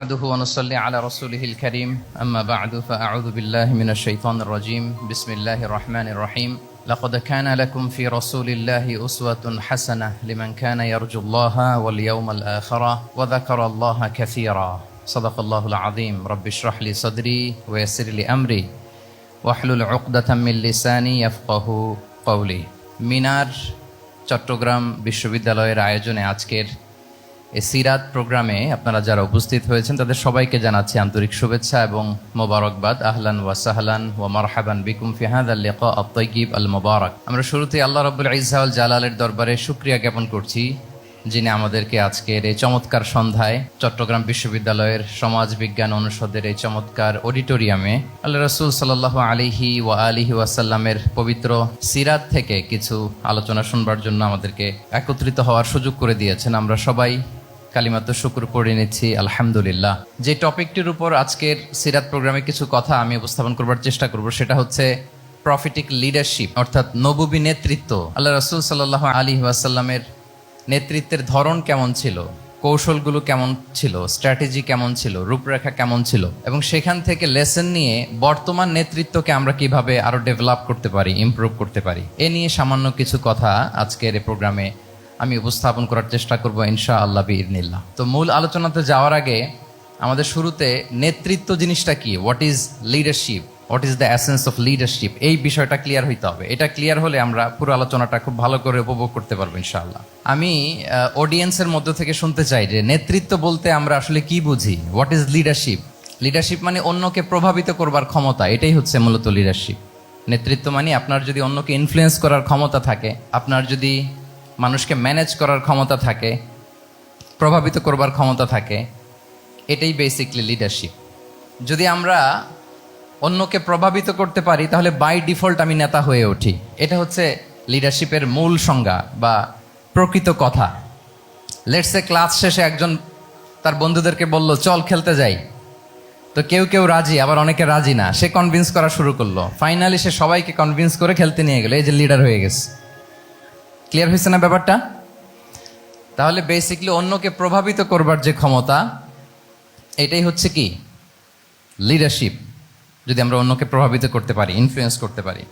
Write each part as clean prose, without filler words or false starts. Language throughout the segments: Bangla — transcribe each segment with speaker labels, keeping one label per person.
Speaker 1: نحمده ونصلي على رسوله الكريم أما بعد فأعوذ بالله من الشيطان الرجيم بسم الله الرحمن الرحيم لقد كان لكم في رسول الله أسوة حسنة لمن كان يرجو الله واليوم الآخر وذكر الله كثيرا صدق الله العظيم رب اشرح لي صدري ويسر لي أمري واحلل عقدة من لساني يفقه قولي মিনার চট্টগ্রাম বিশ্ববিদ্যালয়ের আয়োজনে আজকের এই সিরাত প্রোগ্রামে আপনারা যারা উপস্থিত হয়েছেন তাদের সবাইকে জানাচ্ছি আন্তরিক শুভেচ্ছা এবং মোবারকবাদ। আহলান ওয়া সাহলান ওয়া মারহাবান বিকুম ফি হাযাল লিকা আত-তাইয়িব আল মুবারাক। আমরা শুরুতেই আল্লাহ রাব্বুল ইজ্জা ওয়াল জালালের দরবারে শুকরিয়া জ্ঞাপন করছি যিনি আমাদেরকে আজকের এই চমৎকার সন্ধ্যায় চট্টগ্রাম বিশ্ববিদ্যালয়ের সমাজ বিজ্ঞান অনুষদের এই চমৎকার অডিটোরিয়ামে আল্লাহ রাসূল সাল্লাল্লাহু আলাইহি ওয়া আলিহি ওয়াসাল্লামের পবিত্র সিরাত থেকে কিছু আলোচনা শুনবার জন্য আমাদেরকে একত্রিত হওয়ার সুযোগ করে দিয়েছেন। আমরা সবাই কালিমাতুশ শুকর পড়ে নিচ্ছি আলহামদুলিল্লাহ। যে টপিকটির উপর আজকের সিরাত প্রোগ্রামে কিছু কথা আমি উপস্থাপন করবার চেষ্টা করব সেটা হচ্ছে প্রফেটিক লিডারশিপ, অর্থাৎ নবুবী নেতৃত্ব। আল্লাহ রাসূল সাল্লাল্লাহু আলাইহি ওয়াসাল্লামের নেতৃত্বের ধরন কেমন ছিল, কৌশলগুলো কেমন ছিল, স্ট্র্যাটেজি কেমন ছিল, রূপরেখা কেমন ছিল, এবং সেখান থেকে লেসন নিয়ে বর্তমান নেতৃত্বকে আমরা কিভাবে আরো ডেভেলপ করতে পারি, ইমপ্রুভ করতে পারি, এ নিয়ে সামান্য কিছু কথা আজকের এই প্রোগ্রামে আমি উপস্থাপন করার চেষ্টা করব ইনশাআল্লাহ বিইذنিল্লাহ। তো মূল আলোচনাতে যাওয়ার আগে আমাদের শুরুতে নেতৃত্ব জিনিসটা কি, what is leadership, what is the essence of leadership, এই বিষয়টা ক্লিয়ার হইতে হবে। এটা ক্লিয়ার হলে আমরা পুরো আলোচনাটা খুব ভালো করে উপভোগ করতে পারবো ইনশাআল্লাহ। আমি অডিয়েন্সের মধ্য থেকে শুনতে চাই যে নেতৃত্ব বলতে আমরা আসলে কি বুঝি, হোয়াট ইজ লিডারশিপ। লিডারশিপ মানে অন্যকে প্রভাবিত করবার ক্ষমতা, এটাই হচ্ছে মূলত লিডারশিপ। নেতৃত্ব মানে আপনার যদি অন্যকে ইনফ্লুয়েন্স করার ক্ষমতা থাকে, আপনার যদি মানুষকে ম্যানেজ করার ক্ষমতা থাকে, প্রভাবিত করবার ক্ষমতা থাকে, এটাই বেসিকলি লিডারশিপ। যদি আমরা অন্যকে প্রভাবিত করতে পারি তাহলে বাই ডিফল্ট আমি নেতা হয়ে উঠি। এটা হচ্ছে লিডারশিপের মূল সংজ্ঞা বা প্রকৃত কথা। লেটস সে ক্লাস শেষে একজন তার বন্ধুদেরকে বলল চল খেলতে যাই, তো কেউ কেউ রাজি, আবার অনেকে রাজি না। সে কনভিন্স করা শুরু করলো, ফাইনালি সে সবাইকে কনভিন্স করে খেলতে নিয়ে গেল, এই যে লিডার হয়ে গেছে। ক্লিয়ার হয়েছে না ব্যাপারটা? তাহলে বেসিকলি অন্যকে প্রভাবিত করবার যে ক্ষমতা, এটাই হচ্ছে কি লিডারশিপ। যদি আমরা অন্যকে প্রভাবিত করতে পারি, ইনফ্লুয়েন্স করতে পারি।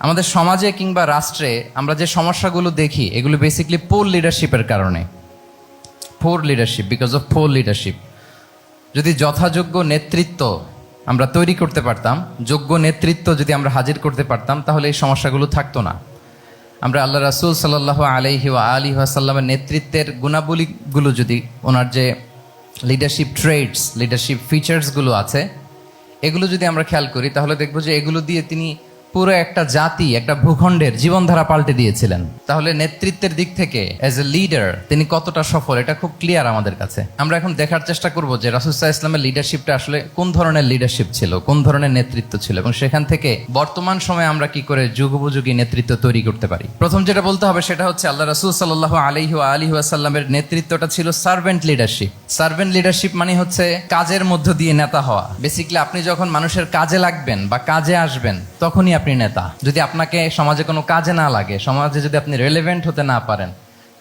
Speaker 1: আমাদের সমাজে কিংবা রাষ্ট্রে আমরা যে সমস্যাগুলো দেখি এগুলো বেসিকলি পোর লিডারশিপের কারণে। Poor leadership, because of poor leadership. যদি যথাযোগ্য নেতৃত্ব আমরা তৈরি করতে পারতাম, যোগ্য নেতৃত্ব যদি আমরা হাজির করতে পারতাম, তাহলে এই সমস্যাগুলো থাকতো না। আমরা আল্লাহ রাসূল সাল্লাল্লাহু আলাইহি ওয়া আলিহি ওয়াসাল্লামের নেতৃত্বের গুণাবলীগুলো, যদি ওনার যে লিডারশিপ ট্রেটস, লিডারশিপ ফিচার্সগুলো আছে, এগুলো যদি আমরা খেয়াল করি তাহলে দেখবো যে এগুলো দিয়ে তিনি পুরো একটা জাতি, একটা ভূখণ্ডের জীবনধারা পাল্টে দিয়েছিলেন। তাহলে নেতৃত্বের দিক থেকে অ্যাজ এ লিডার তিনি কতটা সফল, এটা খুব ক্লিয়ার আমাদের কাছে। আমরা এখন দেখার চেষ্টা করব যে রাসূল সাল্লাল্লাহু আলাইহি ওয়াসাল্লামের লিডারশিপটা আসলে কোন ধরনের লিডারশিপ ছিল, কোন ধরনের নেতৃত্ব ছিল, এবং সেখান থেকে বর্তমান সময়ে আমরা কি করে যুগোপযোগী নেতৃত্ব তৈরি করতে পারি। প্রথম যেটা বলতে হবে সেটা হচ্ছে আল্লাহ রাসূল সাল্লাল্লাহু আলাইহি ওয়া আলিহি ওয়াসাল্লামের নেতৃত্বটা ছিল সার্ভেন্ট লিডারশিপ। সার্ভেন্ট লিডারশিপ মানে হচ্ছে কাজের মধ্য দিয়ে নেতা হওয়া। বেসিক্যালি আপনি যখন মানুষের কাজে লাগবেন বা কাজে আসবেন তখনই আপনি নেতা। যদি আপনাকে সমাজে কোনো কাজে না লাগে, সমাজে যদি আপনি রেলেভেন্ট হতে না পারেন,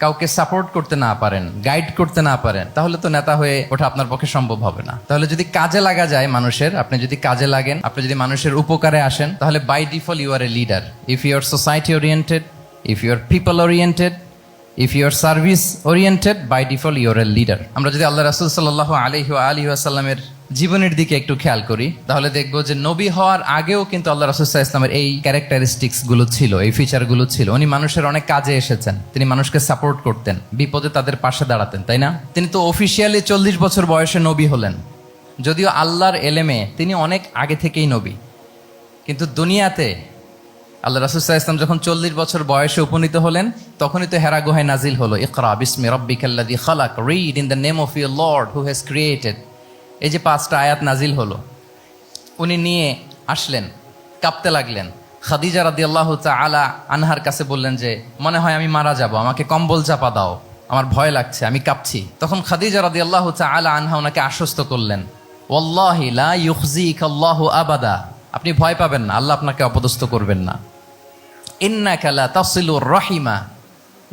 Speaker 1: কাউকে সাপোর্ট করতে না পারেন, গাইড করতে না পারেন, তাহলে তো নেতা হয়ে ওঠা আপনার পক্ষে সম্ভব হবে না। তাহলে যদি কাজে লাগা যায় মানুষের, আপনি যদি কাজে লাগেন, আপনি যদি মানুষের উপকারে আসেন, তাহলে by default you are a leader. If you are society oriented, if you are people oriented, if you are service oriented, by default you are a leader. আমরা যদি আল্লাহ রাসূল সাল্লাল্লাহু আলাইহি ওয়া আলিহি ওয়াসাল্লামের জীবনের দিকে একটু খেয়াল করি তাহলে দেখবো যে নবী হওয়ার আগেও কিন্তু আল্লাহ রাসূল সাল্লাল্লাহু আলাইহি ওয়াসাল্লামের এই ক্যারেক্টারিস্টিক্স গুলো ছিল, এই ফিচার গুলো ছিল। উনি মানুষের অনেক কাজে এসেছেন, তিনি মানুষকে সাপোর্ট করতেন, বিপদে তাদের পাশে দাঁড়াতেন, তাই না? তিনি তো অফিসিয়ালি 40 বছর বয়সে নবী হলেন, যদিও আল্লাহর এলেমে তিনি অনেক আগে থেকেই নবী। কিন্তু দুনিয়াতে আল্লাহ রাসূল সাল্লাল্লাহু আলাইহি ওয়াসাল্লাম যখন 40 বছর বয়সে উপনীত হলেন, তখনই তো হেরা গুহায় নাজিল হলো ইকরা বিসমি রাব্বিকাল্লাযী খালাক, read in the name of your lord who has created. এই যে 5টা আয়াত নাজিল হলো, উনি নিয়ে আসলেন, কাঁপতে লাগলেন। খাদিজা রাদিয়াল্লাহু তাআলা আনহার কাছে বললেন যে মনে হয় আমি মারা যাব, আমাকে কম্বল চাপা দাও, আমার ভয় লাগছে, আমি কাঁপছি। তখন খাদিজা রাদিয়াল্লাহু তাআলা আনহা ওনাকে আশ্বস্ত করলেন, ওয়াল্লাহি লা ইউখজিকাল্লাহু আবাদা, আপনি ভয় পাবেন না, আল্লাহ আপনাকে অপদস্থ করবেন না। ইন্নাকা লা তাসিলুর রাহিমা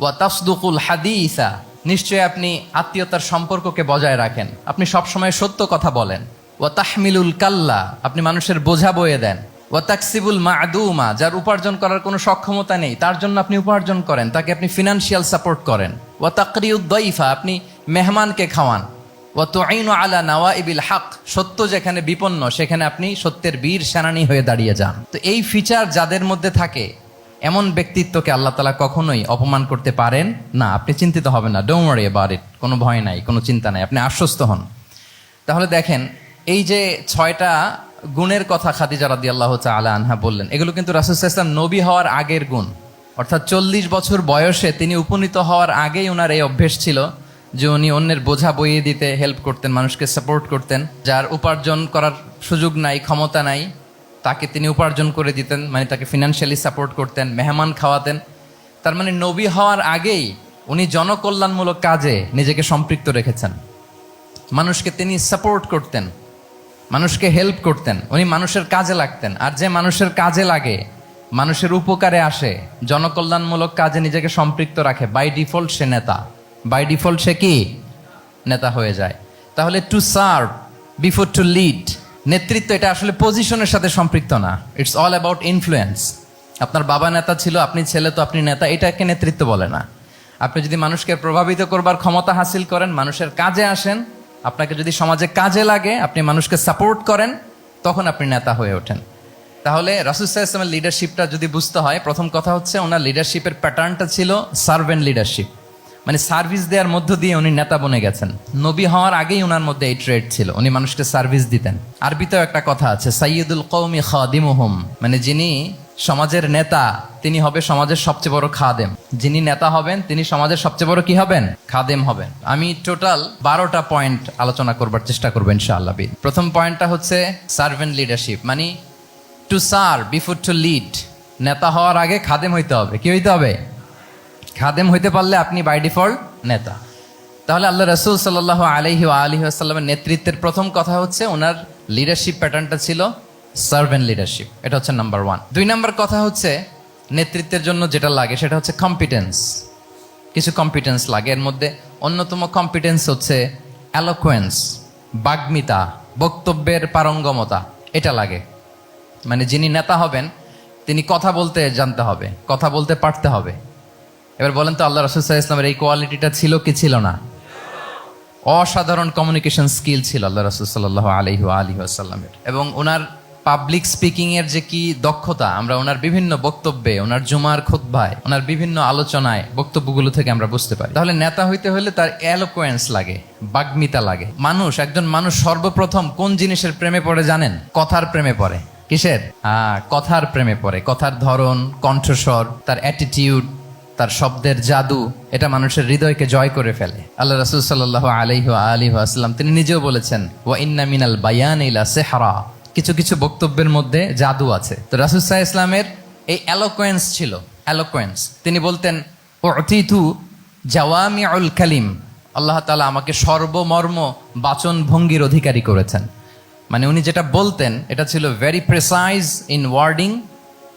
Speaker 1: ওয়া তাসদুকুল হাদিসা, নিশ্চয়ই আপনি আত্মীয়তার সম্পর্ককে বজায় রাখেন, আপনি সবসময় সত্য কথা বলেন। ওয়া তাহমিলুল কাল্লা, আপনি মানুষের বোঝা বয়ে দেন। ওয়া তাকসিবুল মা'দুমা, যার উপার্জন করার কোনো সক্ষমতা নেই তার জন্য আপনি উপার্জন করেন, তাকে আপনি ফিনান্সিয়াল সাপোর্ট করেন। ওয়া তাকরিউদ দাইফা, আপনি মেহমানকে খাওয়ান। ওয়া তুঈনু আলা নাওয়াইবিল হক, সত্য যেখানে বিপন্ন সেখানে আপনি সত্যের বীর সেনানী হয়ে দাঁড়িয়ে যান। তো এই ফিচার যাদের মধ্যে থাকে এমন ব্যক্তিত্বকে আল্লাহ তাআলা কখনোই অপমান করতে পারেন না। আপনি চিন্তিত হবেন না, ডোন্ট ওয়ারি অ্যাবাউট ইট, কোনো ভয় নাই, কোনো চিন্তা নাই, আপনি আশ্বস্ত হন। তাহলে দেখেন, এই যে 6টা গুণের কথা খাদিজা রাদিয়াল্লাহু তাআলা আনহা বললেন, এগুলো কিন্তু রাসূল সাল্লাল্লাহু আলাইহি ওয়াসাল্লাম নবী হওয়ার আগের গুণ। অর্থাৎ 40 বছর বয়সে তিনি উপনীত হওয়ার আগেই ওনার এই অভ্যেস ছিল যে উনি অন্যের বোঝা বইয়ে দিতে হেল্প করতেন, মানুষকে সাপোর্ট করতেন। যার উপার্জন করার সুযোগ নাই, ক্ষমতা নাই, তাকে তিনি উপার্জন করে দিতেন, মানে তাকে ফিনান্সিয়ালি সাপোর্ট করতেন, মেহমান খাওয়াতেন। তার মানে নবী হওয়ার আগেই উনি জনকল্যাণমূলক কাজে নিজেকে সম্পৃক্ত রেখেছেন। মানুষকে তিনি সাপোর্ট করতেন, মানুষকে হেল্প করতেন, উনি মানুষের কাজে লাগতেন। আর যে মানুষের কাজে লাগে, মানুষের উপকারে আসে, জনকল্যাণমূলক কাজে নিজেকে সম্পৃক্ত রাখে, বাই ডিফল্ট সে নেতা, বাই ডিফল্ট সে কি নেতা হয়ে যায়। তাহলে to serve before to lead, নেতৃত্ব এটা আসলে পজিশনের সাথে সম্পৃক্ত না, ইটস অল অ্যাবাউট ইনফ্লুয়েন্স। আপনার বাবা নেতা ছিল, আপনি ছেলে, তো আপনি নেতা, এটাকে নেতৃত্ব বলে না। আপনি যদি মানুষকে প্রভাবিত করবার ক্ষমতা হাসিল করেন, মানুষের কাজে আসেন, আপনাকে যদি সমাজে কাজে লাগে, আপনি মানুষকে সাপোর্ট করেন, তখন আপনি নেতা হয়ে ওঠেন। তাহলে রাসূল সাল্লাল্লাহু আলাইহি ওয়াসাল্লামের লিডারশিপটা যদি বুঝতে হয়, প্রথম কথা হচ্ছে ওনার লিডারশিপের প্যাটার্নটা ছিল সার্ভেন্ট লিডারশিপ, মানে সার্ভিস দেওয়ার মধ্য দিয়ে উনি নেতা বনে গেছেন। নবী হওয়ার আগেই ওনার মধ্যে এই ট্রেড ছিল, উনি মানুষকে সার্ভিস দিতেন। আরবিতেও একটা কথা আছে, সাইয়্যিদুল কওমি খাদিমুহুম, মানে যিনি সমাজের নেতা তিনি হবে সমাজের সবচেয়ে বড় খাদেম। যিনি নেতা হবেন তিনি সমাজের সবচেয়ে বড় কি হবেন? খাদেম হবেন। আমি টোটাল 12টা পয়েন্ট আলোচনা করবার চেষ্টা করবো ইনশাআল্লাহ। প্রথম পয়েন্টটা হচ্ছে সার্ভেন্ট লিডারশিপ, মানে to serve before to lead. নেতা হওয়ার আগে খাদেম হইতে হবে। কি হইতে হবে? খাদেম হইতে পারলে আপনি বাই ডিফল্ট নেতা। তাহলে আল্লাহ রাসূল সাল্লাল্লাহু আলাইহি ওয়া আলিহি ওয়াসাল্লামের নেতৃত্বের প্রথম কথা হচ্ছে ওনার লিডারশিপ প্যাটার্নটা ছিল সার্ভেন্ট লিডারশিপ, এটা হচ্ছে নাম্বার 1। 2 নাম্বার কথা হচ্ছে নেতৃত্বের জন্য যেটা লাগে সেটা হচ্ছে কম্পিটেন্স। কিছু কম্পিটেন্স লাগে, এর মধ্যে অন্যতম কম্পিটেন্স হচ্ছে অ্যালোকুয়েন্স, বাগ্মিতা, বক্তব্যের পারঙ্গমতা, এটা লাগে। মানে যিনি নেতা হবেন তিনি কথা বলতে জানতে হবে, কথা বলতে পারতে হবে। এবার বলেন তো, আল্লাহ রাসূল সাল্লাল্লাহু আলাইহি ওয়াসাল্লামের এই কোয়ালিটিটা ছিল কি ছিল না? অসাধারণ কমিউনিকেশন স্কিল ছিল আল্লাহ রাসূল সাল্লাল্লাহু আলাইহি ওয়া আলিহি ওয়াসাল্লামের। এবং ওনার পাবলিক স্পিকিং এর যে কি দক্ষতা, আমরা ওনার বিভিন্ন বক্তব্যে, ওনার জুমার খুতবায়, ওনার বিভিন্ন আলোচনায়, বক্তব্যগুলো থেকে আমরা বুঝতে পারি। তাহলে নেতা হইতে হলে তার এলোকোয়েন্স লাগে, বাগ্মিতা লাগে। একজন মানুষ সর্বপ্রথম কোন জিনিসের প্রেমে পড়ে জানেন? কথার প্রেমে পড়ে। কিসের? কথার প্রেমে পড়ে। কথার ধরন, কণ্ঠস্বর, তার অ্যাটিটিউড, তার শব্দের জাদু, এটা মানুষের হৃদয়কে জয় করে ফেলে। আল্লাহ রাসূল সাল্লাল্লাহু আলাইহি ওয়া আলিহি ওয়াসাল্লাম তিনি নিজেও বলেছেন, ওয়া ইন্না মিনাল বায়ানি লা সিহরা, কিছু কিছু বক্তব্যের মধ্যে জাদু আছে। তো রাসূল সাল্লাল্লাহু আলাইহি ওয়াসাল্লামের এই এলোকোয়েন্স ছিল, এলোকোয়েন্স। তিনি বলতেন, উতিতু জাওয়ামিউল কালিম, আল্লাহ তাআলা আমাকে সর্বমর্ম বাচন ভঙ্গির অধিকারী করেছেন। মানে উনি যেটা বলতেন এটা ছিল very precise in wording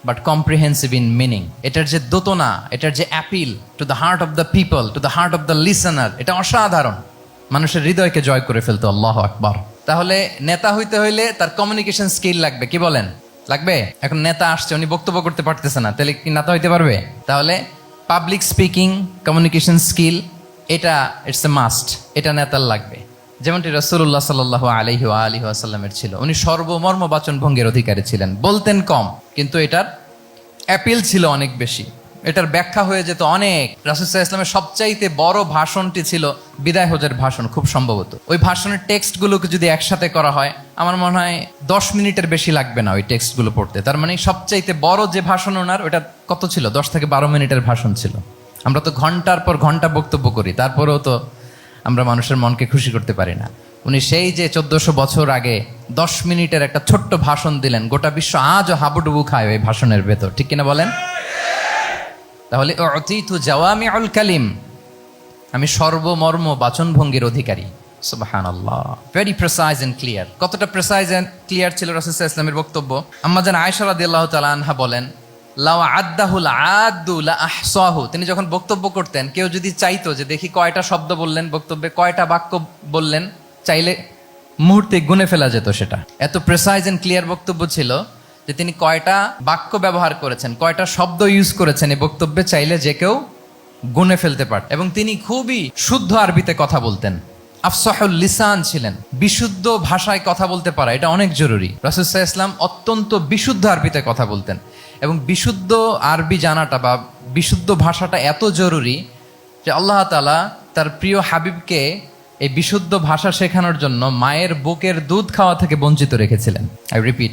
Speaker 1: but comprehensive in meaning. এটার যে দোতনা, এটার যে appeal to the heart of the people, to the heart of the listener, এটা অসাধারণ, মানুষের হৃদয়কে জয় করে ফেলতো। আল্লাহু আকবার। তাহলে নেতা হইতে হইলে তার কমিউনিকেশন স্কিল লাগবে। কি বলেন? লাগবে। এখন নেতা আসছে, উনি বক্তব্য করতে পারতেছে না, তাহলে কি নেতা হইতে পারবে? তাহলে পাবলিক স্পিকিং, কমিউনিকেশন স্কিল, এটা ইটস এ মাস্ট, এটা নেতার লাগবে। যেমনটি রাসূলুল্লাহ সাল্লাল্লাহু আলাইহি ওয়া আলিহি ওয়াসাল্লামের ছিল, উনি সর্বমর্ম বাচন ভঙ্গির অধিকারী ছিলেন। বলতেন কম, কিন্তু এটার অ্যাপিল ছিল অনেক বেশি, এটার ব্যাখ্যা হয়ে যেত অনেক। রাসূল সাল্লাল্লাহু আলাইহি ওয়াসাল্লামের সবচাইতে বড় ভাষণটি ছিল বিদায় হজের ভাষণ, খুব সম্ভবত। ওই ভাষণের টেক্সটগুলোকে যদি একসাথে করা হয়, আমার মনে হয় 10 মিনিটের বেশি লাগবে না ওই টেক্সটগুলো পড়তে। তার মানে সবচাইতে বড় যে ভাষণ ওনার, ওটা কত ছিল? 10 থেকে 12 মিনিটের ভাষণ ছিল। আমরা তো ঘন্টার পর ঘন্টা বক্তব্য করি, তারপরেও তো আমরা মানুষের মনকে খুশি করতে পারি না। উনি সেই যে 1400 বছর আগে 10 মিনিটের একটা ছোট্ট ভাষণ দিলেন, গোটা বিশ্ব আজও হাবুডুবু খায় ওই ভাষণের ভেতর, ঠিক কিনা বলেন? তাহলে উতিতু জাওয়ামিউল কালিম, আমি সর্বমর্ম বাচন ভঙ্গির অধিকারী। সুবহানাল্লাহ, ভেরি প্রেসাইজ এন্ড ক্লিয়ার। কতটা প্রেসাইজ এন্ড ক্লিয়ার ছিল রাসূল সাল্লাল্লাহু আলাইহি ওয়াসাল্লামের বক্তব্য? আম্মা জান আয়েশা রাদিয়াল্লাহু তাআলা আনহা বলেন, লাউ আদ্দাহুল আদ্দু লা আহসাহু, তিনি যখন বক্তব্য করতেন, কেউ যদি চাইতো যে দেখি কয়টা শব্দ বললেন বক্তব্যে, কয়টা বাক্য বললেন, চাইলে মুহূর্তে গুনে ফেলা যেত সেটা। এত প্রেসাইজ এন্ড ক্লিয়ার বক্তব্য ছিল যে তিনি কয়টা বাক্য ব্যবহার করেছেন, কয়টা শব্দ ইউজ করেছেন এই বক্তব্যে, চাইলে যে কেউ গুনে ফেলতে পারত। এবং তিনি খুবই শুদ্ধ আরবিতে কথা বলতেন, আফসাহুল লিসান ছিলেন। বিশুদ্ধ ভাষায় কথা বলতে পারা এটা অনেক জরুরি। রাসূল সাল্লাল্লাহু আলাইহি ওয়াসাল্লাম অত্যন্ত বিশুদ্ধ আরবিতে কথা বলতেন, এবং বিশুদ্ধ আরবি জানাটা বা বিশুদ্ধ ভাষাটা এত জরুরি যে আল্লাহ তাআলা তার প্রিয় হাবিবকে এই বিশুদ্ধ ভাষা শেখানোর জন্য মায়ের বুকের দুধ খাওয়া থেকে বঞ্চিত রেখেছিলেন।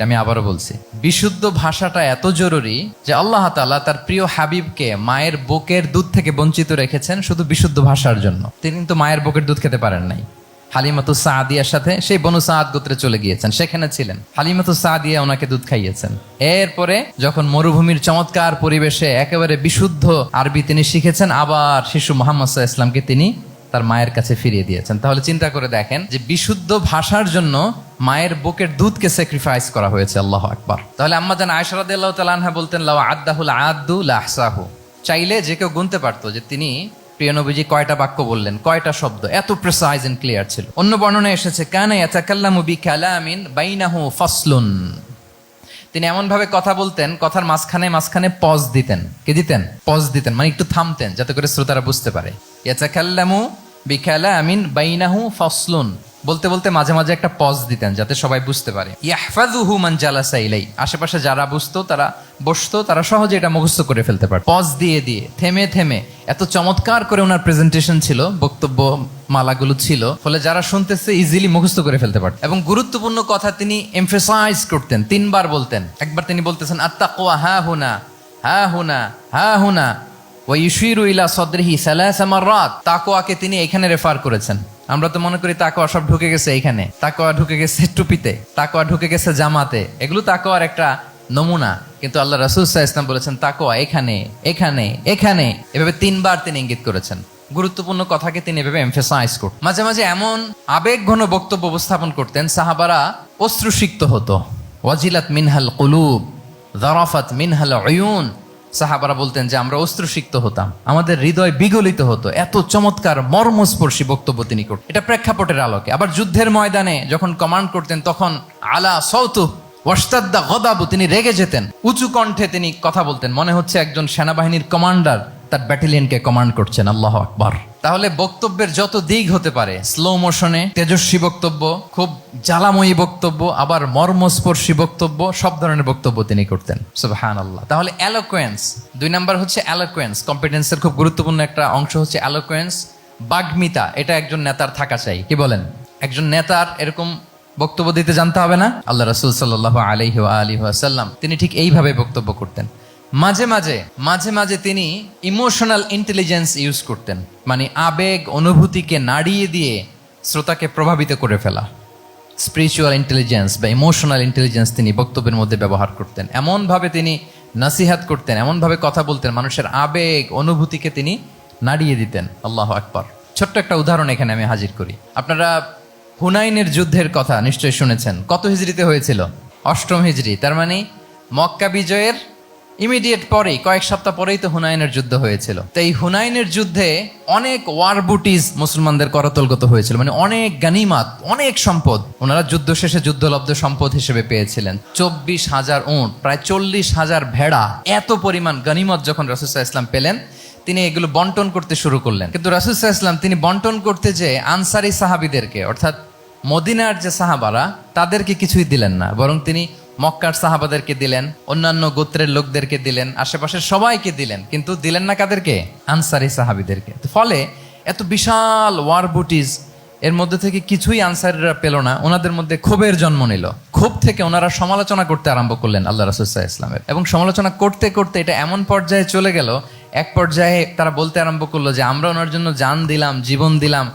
Speaker 1: আমি আবারও বলছি, বিশুদ্ধ ভাষাটা এত জরুরি যে আল্লাহ তাআলা তার প্রিয় হাবিবকে মায়ের বুকের দুধ থেকে বঞ্চিত রেখেছেন শুধু বিশুদ্ধ ভাষার জন্য। তিনি কিন্তু মায়ের বুকের দুধ খেতে পারেন নাই। হালিমাতু সাদিয়ার সাথে সেই বনু সাদ গোত্রে চলে গিয়েছেন, সেখানে ছিলেন। হালিমাতু সাদিয়া ওনাকে দুধ খাইয়েছেন। এরপরে যখন মরুভূমির চমৎকার পরিবেশে একেবারে বিশুদ্ধ আরবি তিনি শিখেছেন, আবার শিশু মুহাম্মদ সাল্লাল্লাহু আলাইহি ওয়াসাল্লামকে তিনি তার মায়ের কাছে ফিরিয়ে দিয়েছেন। তাহলে চিন্তা করে দেখেন যে বিশুদ্ধ ভাষার জন্য মায়ের বুকের দুধকে স্যাক্রিফাইস করা হয়েছে। আল্লাহু আকবার। তাহলে আম্মা জান আয়েশা রাদিয়াল্লাহু তাআলা আনহা বলতেন, লাউ আদ্দাহুল আদ্দু লা আহসাহু, চাইলে যে কেউ গুনতে পারতো যে তিনি প্রিয় নবীজি কয়টা বাক্য বললেন, কয়টা শব্দ, এত প্রিসাইজ এন্ড ক্লিয়ার ছিল। অন্য বর্ণনায় এসেছে, কানা ইয়াতাকাল্লামু বিকালামিন বাইনাহু ফাসলুন, তিনি এমন ভাবে কথা বলতেন, কথার মাঝখানে মাঝখানে পজ দিতেন। কি দিতেন? পজ দিতেন, মানে একটু থামতেন যাতে করে শ্রোতারা বুঝতে পারে। ইয়াতাকাল্লামু বিকালামিন বাইনাহু ফাসলুন, বলতে বলতে মাঝে মাঝে একটা পজ দিতেন যাতে সবাই বুঝতে পারে। ইয়াহফাযুহু মান জালাসা ইলাই, আশেপাশে যারা বুঝতো, তারা বসতো, তারা সহজে এটা মুখস্থ করে ফেলতে পারে। পজ দিয়ে দিয়ে থেমে থেমে এত চমৎকার করে ওনার প্রেজেন্টেশন ছিল, বক্তব্য মালাগুলো ছিল, ফলে যারা শুনতেছে ইজিলি মুখস্থ করে ফেলতে পারত। এবং গুরুত্বপূর্ণ কথা তিনি এমফাসাইজ করতেন, 3 বার বলতেন। একবার তিনি বলতেছেন আত্তাকওয়া হা হুনা হা হুনা হা হুনা ওয়া ইউশিরু ইলা সাদরিহি সালাসা মাররাত, তাকওয়াকে তিনি এখানে রেফার করেছেন। আমরা তো মনে করি তাকওয়া সব ঢুকে গেছে এইখানে, তাকওয়া ঢুকে গেছে টুপিতে, তাকওয়া ঢুকে গেছে জামাতে, এগুলো তাকওয়ার একটা নমুনা। কিন্তু আল্লাহ রাসূল সাল্লাল্লাহু আলাইহি ওয়াসাল্লাম বলেছেন তাকওয়া এখানে এখানে এখানে, এভাবে 3 বার তিনি ইঙ্গিত করেছেন। গুরুত্বপূর্ণ কথাকে তিনি এভাবে এমফাসাইজ করতেন। মাঝে মাঝে এমন আবেগঘন বক্তব্য উপস্থাপন করতেন, সাহাবারা অশ্রুসিক্ত হতো। ওয়াজিলাত মিনহাল কুলুব যারাফাত মিনহাল উয়ুন, সাহাবারা বলতেন যে আমরা অশ্রুসিক্ত হতাম, আমাদের হৃদয় বিগলিত হতো। এত চমৎকার মর্মস্পর্শী বক্তব্য তিনি করতেন। এটা প্রেক্ষাপটের আলোকে। আবার যুদ্ধের ময়দানে যখন কমান্ড করতেন, তখন আলা সাউতু ওয়াশতাদ্দা গদাবু, তিনি রেগে যেতেন, উঁচু কণ্ঠে তিনি কথা বলতেন, মনে হচ্ছে একজন সেনাবাহিনীর কমান্ডার তার ব্যাটালিয়নকে কমান্ড করছেন। আল্লাহু আকবার। তাহলে বক্তব্যের যত দিক হতে পারে, স্লো মোশনে তেজস্বী বক্তব্য, খুব জ্বালাময়ী বক্তব্য, আবার মর্মস্পর্শী বক্তব্য, সব ধরনের বক্তব্য তিনি করতেন। সুবহানাল্লাহ। তাহলে এলোকোয়েন্স, 2 নাম্বার হচ্ছে এলোকোয়েন্স। কম্পিটেন্সের খুব গুরুত্বপূর্ণ একটা অংশ হচ্ছে এলোকোয়েন্স, বাগ্মিতা। এটা একজন নেতার থাকা চাই। কি বলেন? একজন নেতার এরকম বক্তব্য দিতে জানতে হবে না? আল্লাহ রাসূল সাল্লাল্লাহু আলাইহি ওয়া আলিহি ওয়াসাল্লাম তিনি ঠিক এইভাবে বক্তব্য করতেন। মাঝে মাঝে তিনি ইমোশনাল ইন্টেলিজেন্স ইউজ করতেন, মানে আবেগ অনুভূতিকে নাড়িয়ে দিয়ে শ্রোতাকে প্রভাবিত করে ফেলা। স্পিরিচুয়াল ইন্টেলিজেন্স বা ইমোশনাল ইন্টেলিজেন্স তিনি বক্তব্যের মধ্যে ব্যবহার করতেন। এমনভাবে তিনি নাসিহাত করতেন, এমনভাবে কথা বলতেন, মানুষের আবেগ অনুভূতিকে তিনি নাড়িয়ে দিতেন। আল্লাহু আকবার। ছোট্ট একটা উদাহরণ এখানে আমি হাজির করি। আপনারা হুনাইনের যুদ্ধের কথা নিশ্চয়ই শুনেছেন। কত হিজরিতে হয়েছিল? 8ম হিজরি। তার মানে মক্কা বিজয়ের ইমিডিয়েট পরেই, কয়েক সপ্তাহ পরেই তো হুনাইনের যুদ্ধ হয়েছিল। তো এই হুনাইনের যুদ্ধে অনেক ওয়ার বুটিজ মুসলমানদের করতলগত হয়েছিল, মানে অনেক গানিমাত, অনেক সম্পদ ওনারা যুদ্ধ শেষে যুদ্ধলব্ধ সম্পদ হিসেবে পেয়েছিলেন। 24,000 উট, প্রায় 40,000 ভেড়া, এত পরিমাণ গানিমত যখন রাসূল সাল্লাল্লাহু আলাইহি ওয়াসাল্লাম পেলেন, তিনি এগুলো বন্টন করতে শুরু করলেন। কিন্তু রাসূল সাল্লাল্লাহু আলাইহি ওয়াসাল্লাম তিনি বন্টন করতে যে আনসারী সাহাবীদেরকে, অর্থাৎ মদিনার যে সাহাবারা, তাদেরকে কিছুই দিলেন না, বরং তিনি মক্কার সাহাবাদেরকে দিলেন, অন্যান্য গোত্রের লোকদেরকে দিলেন, আশেপাশের সবাইকে দিলেন, কিন্তু দিলেন না কাদেরকে? আনসারী সাহাবীদেরকে। ফলে এত বিশাল ওয়ার বুটিজ, এর মধ্যে থেকে কিছুই আনসারীরা পেল না। ওনাদের মধ্যে ক্ষোভের জন্ম নিল। ক্ষোভ থেকে ওনারা সমালোচনা করতে আরম্ভ করলেন আল্লাহ রাসূল সাল্লাল্লাহু আলাইহি ওয়াসাল্লামের। এবং সমালোচনা করতে করতে এটা এমন পর্যায়ে চলে গেল, এক পর্যায়ে তারা বলতে আরম্ভ করলো যে আমরা ওনার জন্য জান দিলাম, জীবন দিলাম,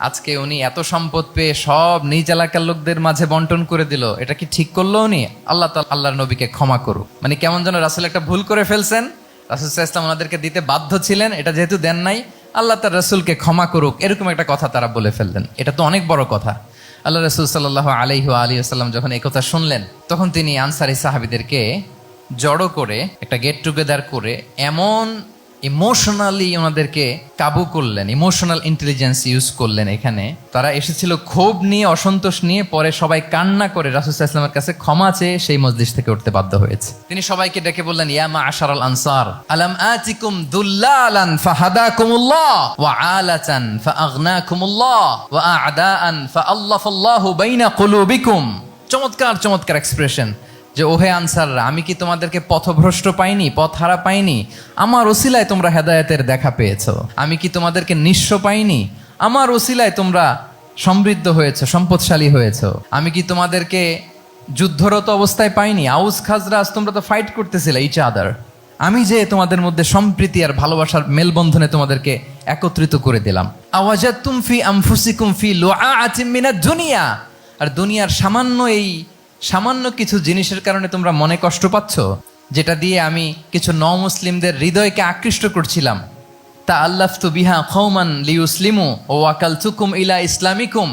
Speaker 1: আজকে উনি এত সম্পদ পেয়ে সব নিজ এলাকার লোকদের মাঝে বন্টন করে দিল, এটা কি ঠিক করলো উনি? আল্লাহর নবীকে ক্ষমা করুক। মানে কেমন যেন রাসূল একটা ভুল করে ফেলছেন, রাসূল সাল্লাল্লাহু আলাইহি ওয়াসাল্লাম ওনাদেরকে দিতে বাধ্য ছিলেন, এটা যেহেতু দেন নাই, আল্লাহ তার রাসূলকে ক্ষমা করুক, এরকম একটা কথা তারা বলে ফেললেন। এটা তো অনেক বড় কথা। আল্লাহ রাসূল সাল্লাল্লাহু আলাইহি ওয়া আলিহি ওয়াসাল্লাম যখন এই কথা শুনলেন, তখন তিনি আনসারী সাহাবীদেরকে জড়ো করে একটা গেট টুগেদার করে এমন ইমোশনালি ওনাদেরকে কাবু করলেন, ইমোশনাল ইন্টেলিজেন্স ইউজ করলেন। এখানে তারা এসেছিল ক্ষোভ নিয়ে, অসন্তোষ নিয়ে, পরে সবাই কান্না করে রাসূল সাল্লাল্লাহু আলাইহি ওয়াসাল্লামের কাছে ক্ষমা চেয়ে সেই মজলিস থেকে উঠতে বাধ্য হয়েছে। তিনি সবাইকে ডেকে বললেন, ইয়া মা'আশারাল আনসার আলাম আতিকুম দুল্লালান ফাহাদাকুমুল্লাহ ওয়া আলাতান ফাআগনাকুমুল্লাহ ওয়া আ'দাআন ফাআল্লাফাল্লাহু বাইনা কুলুবিকুম। চমৎকার চমৎকার এক্সপ্রেশন যে ওহে আনসাররা, আমি কি তোমাদেরকে পথভ্রষ্ট পাইনি, পথহারা পাইনি? আমার ওসিলায় তোমরা হেদায়েতের দেখা পেয়েছো। আমি কি তোমাদেরকে নিঃস্ব পাইনি? আমার ওসিলায় তোমরা সমৃদ্ধ হয়েছে, সম্পদশালী হয়েছে। আমি কি তোমাদেরকে যুদ্ধরত অবস্থায় পাইনি? আউস খাজরাজ তোমরা তো ফাইট করতেছিলে ইচ আদার। আমি যে তোমাদের মধ্যে সম্প্রীতি আর ভালোবাসার মেলবন্ধনে তোমাদেরকে একত্রিত করে দিলাম। আওয়াজাতুম ফি আনফুসিকুম ফি লুআআতিম মিনাদ দুনিয়া। আর দুনিয়ার সামান্য কিছু জিনিসের কারণে তোমরা মনে কষ্ট পাচ্ছ, যেটা দিয়ে আমি কিছু মুসলিমদের হৃদয়কে আকৃষ্ট করছিলাম। তা আল্লাফতু বিহা কওমান লিউসলিমু ও ওয়াকালতুকুম ইলা ইসলামিকুম।